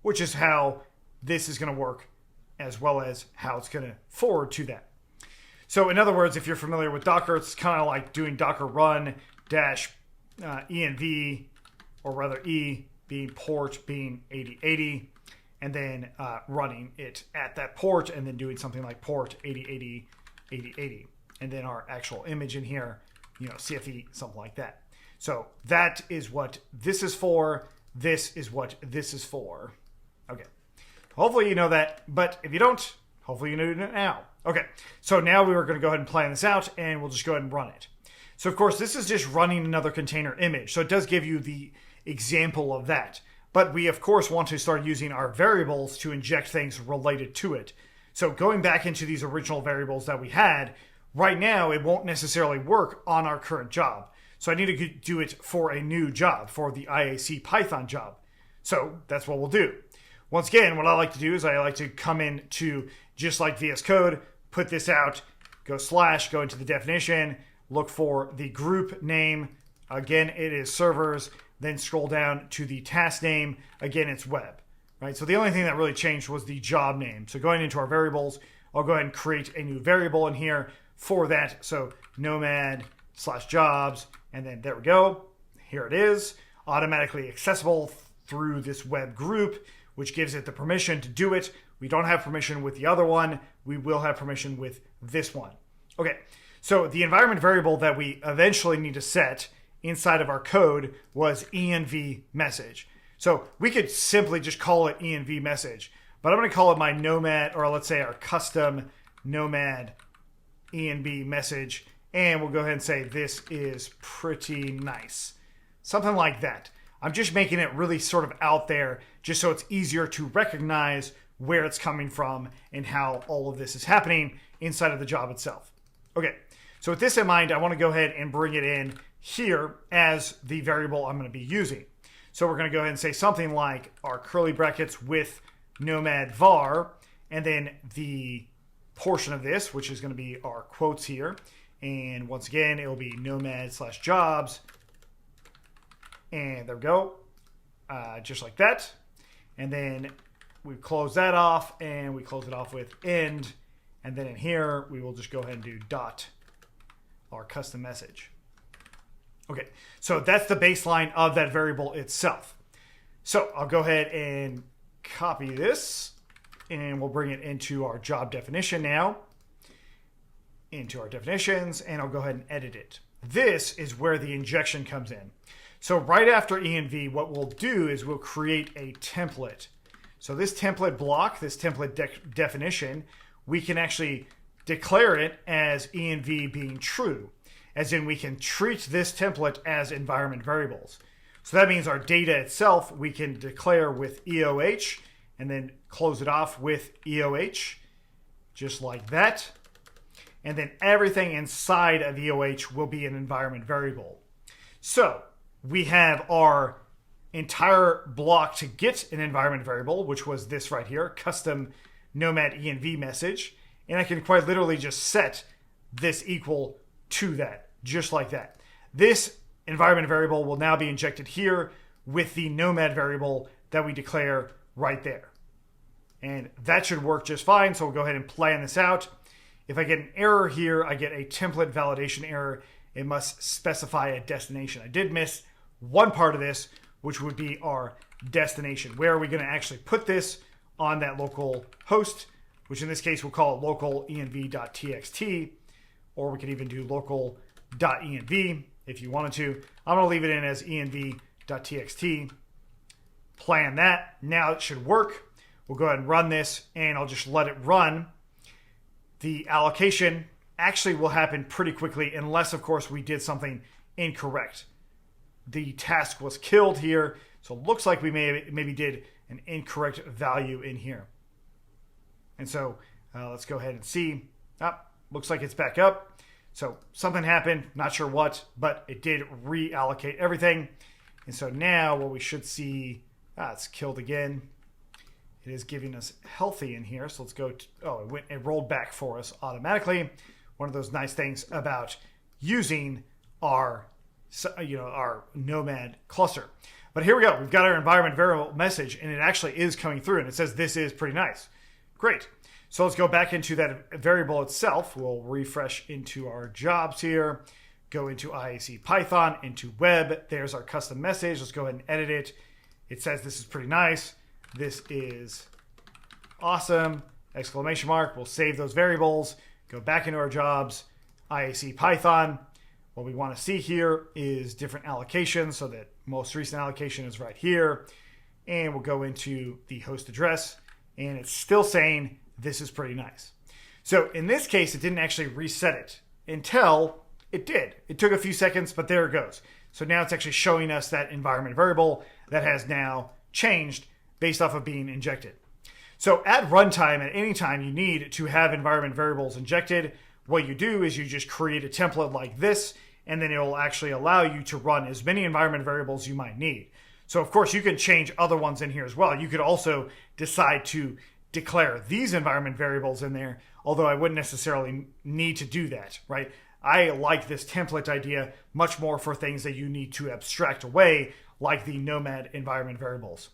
which is how this is going to work, as well as how it's going to forward to that. So in other words, if you're familiar with Docker, it's kind of like doing docker run dash env, or rather E being port being 8080, and then running it at that port, and then doing something like port 8080, 8080. And then our actual image in here, CFE, something like that. So that is what this is for. This is what this is for. Okay. Hopefully you know that, but if you don't, hopefully you know it now. Okay, so now we are going to go ahead and plan this out, and we'll just go ahead and run it. So of course, this is just running another container image. So it does give you the example of that. But we, of course, want to start using our variables to inject things related to it. So going back into these original variables that we had, right now, it won't necessarily work on our current job. So I need to do it for a new job, for the IaC Python job. So that's what we'll do. Once again, what I like to do is I like to come in to, just like VS Code, put this out, go / go into the definition, look for the group name. Again, it is servers. Then scroll down to the task name. Again, it's web, right? So the only thing that really changed was the job name. So going into our variables, I'll go ahead and create a new variable in here for that. So nomad /jobs, and then there we go. Here it is, automatically accessible through this web group, which gives it the permission to do it. We don't have permission with the other one. We will have permission with this one. Okay, so the environment variable that we eventually need to set inside of our code was env message. So we could simply just call it env message, but I'm going to call it my nomad, or let's say our custom nomad env message, and we'll go ahead and say this is pretty nice. Something like that. I'm just making it really sort of out there just so it's easier to recognize where it's coming from and how all of this is happening inside of the job itself. Okay, so with this in mind, I want to go ahead and bring it in here as the variable I'm going to be using. So we're going to go ahead and say something like our curly brackets with nomad var, and then the portion of this, which is going to be our quotes here. And once again, it will be nomad/jobs. And there we go, just like that. And then we close that off, and we close it off with end. And then in here, we will just go ahead and do dot our custom message. Okay, so that's the baseline of that variable itself. So I'll go ahead and copy this, and we'll bring it into our job definition now, into our definitions, and I'll go ahead and edit it. This is where the injection comes in. So right after env, what we'll do is we'll create a template. So this template block, this template definition, we can actually declare it as env being true, as in we can treat this template as environment variables. So that means our data itself, we can declare with EOH and then close it off with EOH, just like that. And then everything inside of EOH will be an environment variable. So we have our entire block to get an environment variable, which was this right here, custom nomad env message. And I can quite literally just set this equal to that, just like that. This environment variable will now be injected here with the nomad variable that we declare right there. And that should work just fine. So we'll go ahead and plan this out. If I get an error here, I get a template validation error. It must specify a destination. I did miss one part of this, which would be our destination. Where are we going to actually put this on that local host, which in this case we'll call it local env.txt, or we could even do local.env if you wanted to. I'm going to leave it in as env.txt. Plan that. Now it should work. We'll go ahead and run this, and I'll just let it run. The allocation actually will happen pretty quickly, unless, of course, we did something incorrect. The task was killed here, so it looks like we maybe did an incorrect value in here. And so let's go ahead and see. Looks like it's back up. So something happened, not sure what, but it did reallocate everything. And so now what we should see, it's killed again. It is giving us healthy in here. So let's go to, it rolled back for us automatically. One of those nice things about using our Nomad cluster. But here we go. We've got our environment variable message, and it actually is coming through, and it says this is pretty nice. Great. So let's go back into that variable itself. We'll refresh into our jobs here, go into IaC Python, into web. There's our custom message. Let's go ahead and edit it. It says this is pretty nice. This is awesome. Exclamation mark. We'll save those variables, go back into our jobs, IaC Python. What we want to see here is different allocations, so that most recent allocation is right here. And we'll go into the host address, and it's still saying this is pretty nice. So in this case, it didn't actually reset it until it did. It took a few seconds, but there it goes. So now it's actually showing us that environment variable that has now changed based off of being injected. So at runtime, at any time you need to have environment variables injected, what you do is you just create a template like this, and then it will actually allow you to run as many environment variables you might need. So of course you can change other ones in here as well. You could also decide to declare these environment variables in there, although I wouldn't necessarily need to do that, right? I like this template idea much more for things that you need to abstract away, like the Nomad environment variables.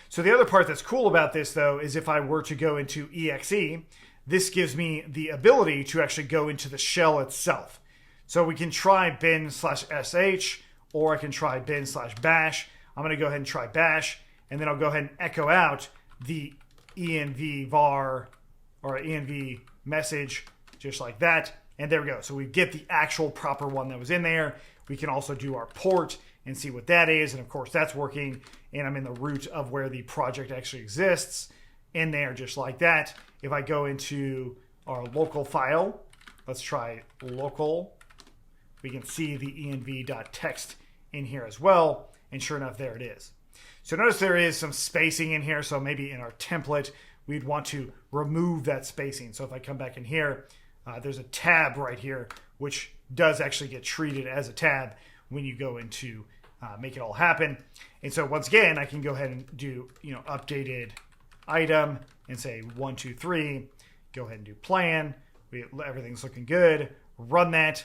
So the other part that's cool about this, though, is if I were to go into IaC, this gives me the ability to actually go into the shell itself. So we can try bin/sh, or I can try bin/bash. I'm going to go ahead and try bash, and then I'll go ahead and echo out the env var or env message, just like that. And there we go. So we get the actual proper one that was in there. We can also do our port and see what that is. And of course that's working. And I'm in the root of where the project actually exists in there, just like that. If I go into our local file, let's try local. We can see the env.txt in here as well. And sure enough, there it is. So notice there is some spacing in here. So maybe in our template, we'd want to remove that spacing. So if I come back in here, there's a tab right here, which does actually get treated as a tab when you go into make it all happen. And so once again, I can go ahead and do, updated item and say 1, 2, 3, go ahead and do plan. Everything's looking good. Run that.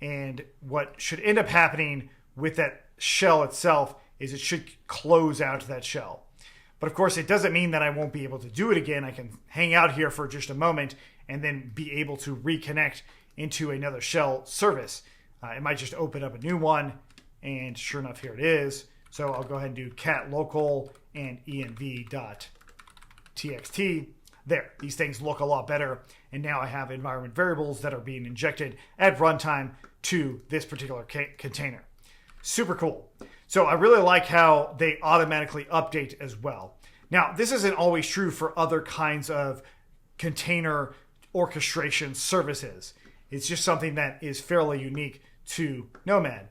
And what should end up happening with that shell itself is it should close out that shell. But of course, it doesn't mean that I won't be able to do it again. I can hang out here for just a moment and then be able to reconnect into another shell service. It might just open up a new one, and sure enough, here it is. So I'll go ahead and do cat local and env.txt. There, these things look a lot better, and now I have environment variables that are being injected at runtime to this particular container. Super cool. So I really like how they automatically update as well. Now, this isn't always true for other kinds of container orchestration services. It's just something that is fairly unique to Nomad.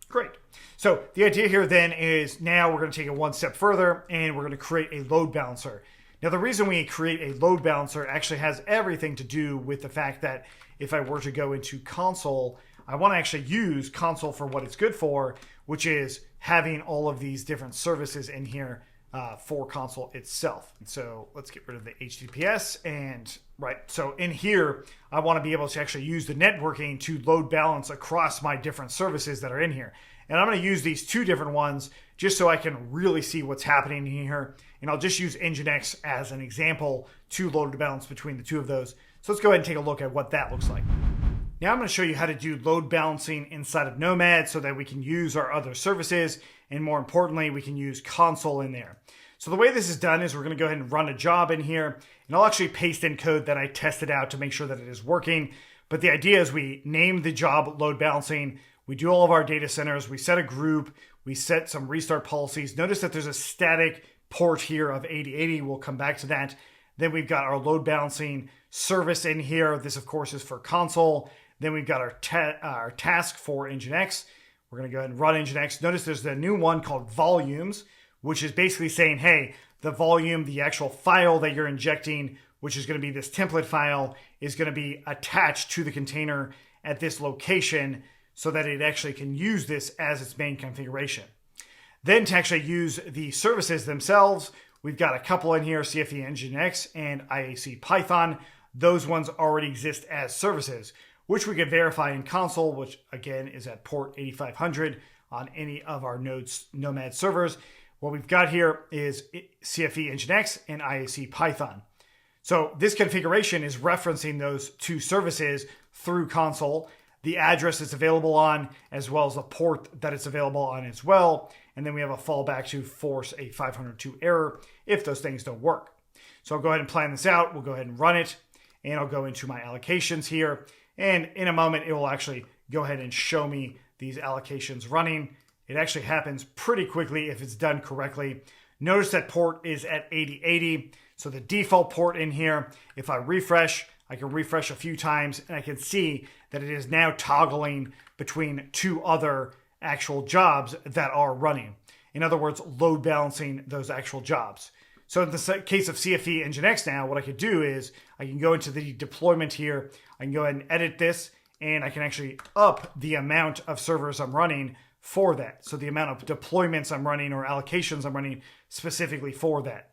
Great. So the idea here then is now we're going to take it one step further and we're going to create a load balancer. Now, the reason we create a load balancer actually has everything to do with the fact that if I were to go into Consul, I want to actually use Consul for what it's good for, which is having all of these different services in here for Consul itself. So let's get rid of the HTTPS and right. So in here, I want to be able to actually use the networking to load balance across my different services that are in here. And I'm going to use these two different ones just so I can really see what's happening here. And I'll just use Nginx as an example to load balance between the two of those. So let's go ahead and take a look at what that looks like. Now I'm going to show you how to do load balancing inside of Nomad so that we can use our other services. And more importantly, we can use Consul in there. So the way this is done is we're going to go ahead and run a job in here. And I'll actually paste in code that I tested out to make sure that it is working. But the idea is we name the job load balancing. We do all of our data centers. We set a group. We set some restart policies. Notice that there's a static port here of 8080. We'll come back to that. Then we've got our load balancing service in here. This, of course, is for Consul. Then we've got our task for Nginx. We're going to go ahead and run Nginx. Notice there's the new one called volumes, which is basically saying, hey, the volume, the actual file that you're injecting, which is going to be this template file, is going to be attached to the container at this location so that it actually can use this as its main configuration. Then to actually use the services themselves, we've got a couple in here, CFE Nginx and IaC Python. Those ones already exist as services, which we could verify in Consul, which again is at port 8500 on any of our nodes Nomad servers. What we've got here is CFE Nginx and IaC Python. So this configuration is referencing those two services through Consul, the address it's available on, as well as the port that it's available on as well. And then we have a fallback to force a 502 error if those things don't work. So I'll go ahead and plan this out. We'll go ahead and run it. And I'll go into my allocations here. And in a moment, it will actually go ahead and show me these allocations running. It actually happens pretty quickly if it's done correctly. Notice that port is at 8080. So the default port in here, if I refresh, I can refresh a few times and I can see that it is now toggling between two other actual jobs that are running. In other words, load balancing those actual jobs. So in the case of CFE Nginx now, what I could do is I can go into the deployment here. I can go ahead and edit this and I can actually up the amount of servers I'm running for that. So the amount of deployments I'm running or allocations I'm running specifically for that.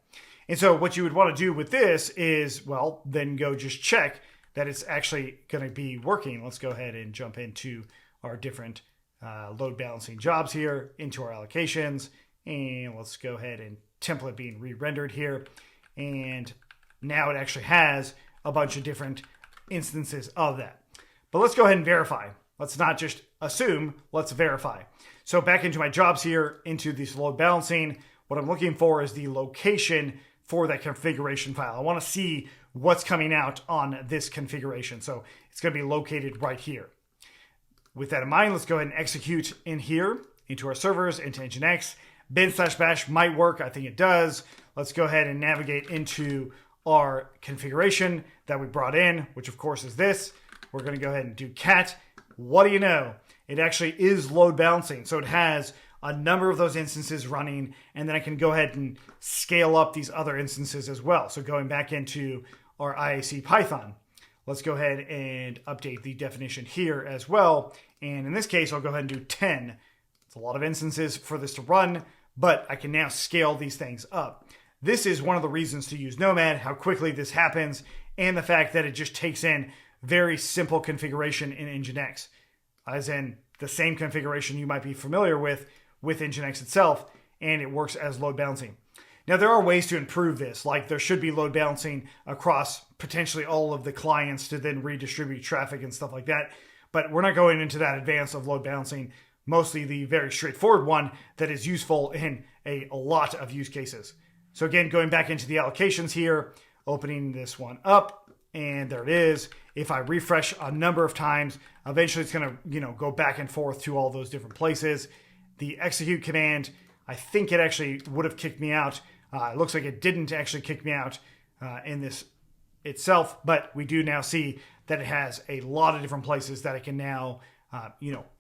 And so what you would want to do with this is, well, then go just check that it's actually going to be working. Let's go ahead and jump into our different load balancing jobs here, into our allocations. And let's go ahead and template being re-rendered here. And now it actually has a bunch of different instances of that. But let's go ahead and verify. Let's not just assume, let's verify. So back into my jobs here, into this load balancing, what I'm looking for is the location for that configuration file. I want to see what's coming out on this configuration. So it's going to be located right here. With that in mind, let's go ahead and execute in here into our servers, into Nginx. bin/bash might work. I think it does. Let's go ahead and navigate into our configuration that we brought in, which of course is this. We're going to go ahead and do cat. What do you know? It actually is load balancing. So it has a number of those instances running, and then I can go ahead and scale up these other instances as well. So going back into our IaC Python, let's go ahead and update the definition here as well. And in this case, I'll go ahead and do 10. It's a lot of instances for this to run, but I can now scale these things up. This is one of the reasons to use Nomad, how quickly this happens, and the fact that it just takes in very simple configuration in Nginx, as in the same configuration you might be familiar with Nginx itself, and it works as load balancing. Now, there are ways to improve this, like there should be load balancing across potentially all of the clients to then redistribute traffic and stuff like that, but we're not going into that advance of load balancing, mostly the very straightforward one that is useful in a lot of use cases. So again, going back into the allocations here, opening this one up, and there it is. If I refresh a number of times, eventually it's going to, go back and forth to all those different places. The execute command, I think it actually would have kicked me out. It looks like it didn't actually kick me out in this itself, but we do now see that it has a lot of different places that it can now,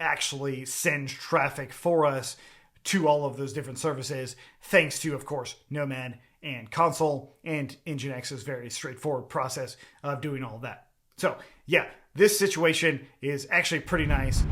actually send traffic for us to all of those different services, thanks to, of course, Nomad and Consul and Nginx's very straightforward process of doing all of that. So yeah, this situation is actually pretty nice.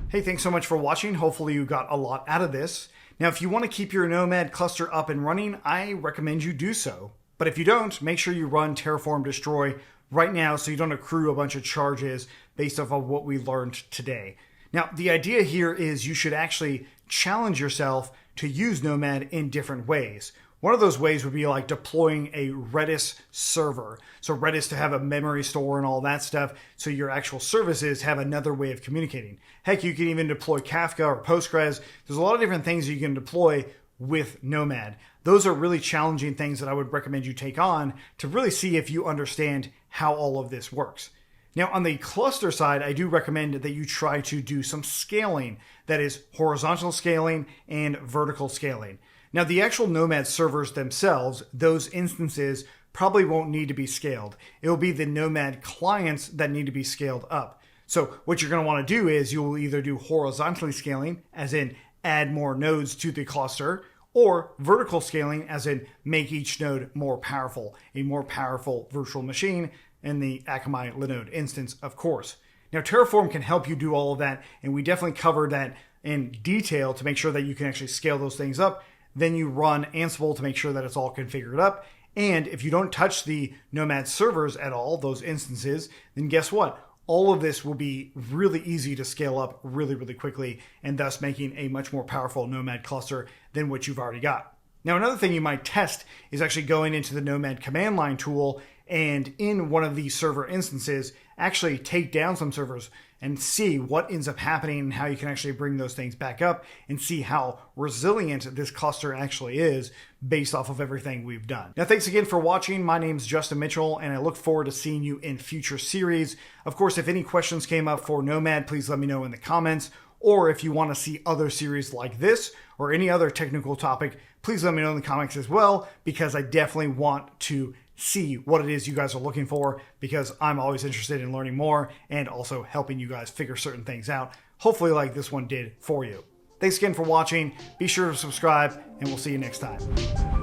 Hey, thanks so much for watching. Hopefully you got a lot out of this. Now, if you want to keep your Nomad cluster up and running, I recommend you do so. But if you don't, make sure you run Terraform Destroy right now so you don't accrue a bunch of charges based off of what we learned today. Now, the idea here is you should actually challenge yourself to use Nomad in different ways. One of those ways would be like deploying a Redis server. So Redis to have a memory store and all that stuff, so your actual services have another way of communicating. Heck, you can even deploy Kafka or Postgres. There's a lot of different things you can deploy with Nomad. Those are really challenging things that I would recommend you take on to really see if you understand how all of this works. Now, on the cluster side, I do recommend that you try to do some scaling. That is horizontal scaling and vertical scaling. Now, the actual Nomad servers themselves, those instances probably won't need to be scaled. It will be the Nomad clients that need to be scaled up. So what you're going to want to do is you will either do horizontally scaling, as in add more nodes to the cluster, or vertical scaling, as in make each node more powerful, a more powerful virtual machine, and the Akamai Linode instance, of course. Now, Terraform can help you do all of that, and we definitely covered that in detail to make sure that you can actually scale those things up. Then you run Ansible to make sure that it's all configured up. And if you don't touch the Nomad servers at all, those instances, then guess what? All of this will be really easy to scale up really, really quickly, and thus making a much more powerful Nomad cluster than what you've already got. Now, another thing you might test is actually going into the Nomad command line tool and in one of these server instances, actually take down some servers and see what ends up happening and how you can actually bring those things back up and see how resilient this cluster actually is based off of everything we've done. Now, thanks again for watching. My name's Justin Mitchell, and I look forward to seeing you in future series. Of course, if any questions came up for Nomad, please let me know in the comments. Or if you want to see other series like this or any other technical topic, please let me know in the comments as well, because I definitely want to see what it is you guys are looking for, because I'm always interested in learning more and also helping you guys figure certain things out, hopefully like this one did for you. Thanks again for watching. Be sure to subscribe, and we'll see you next time.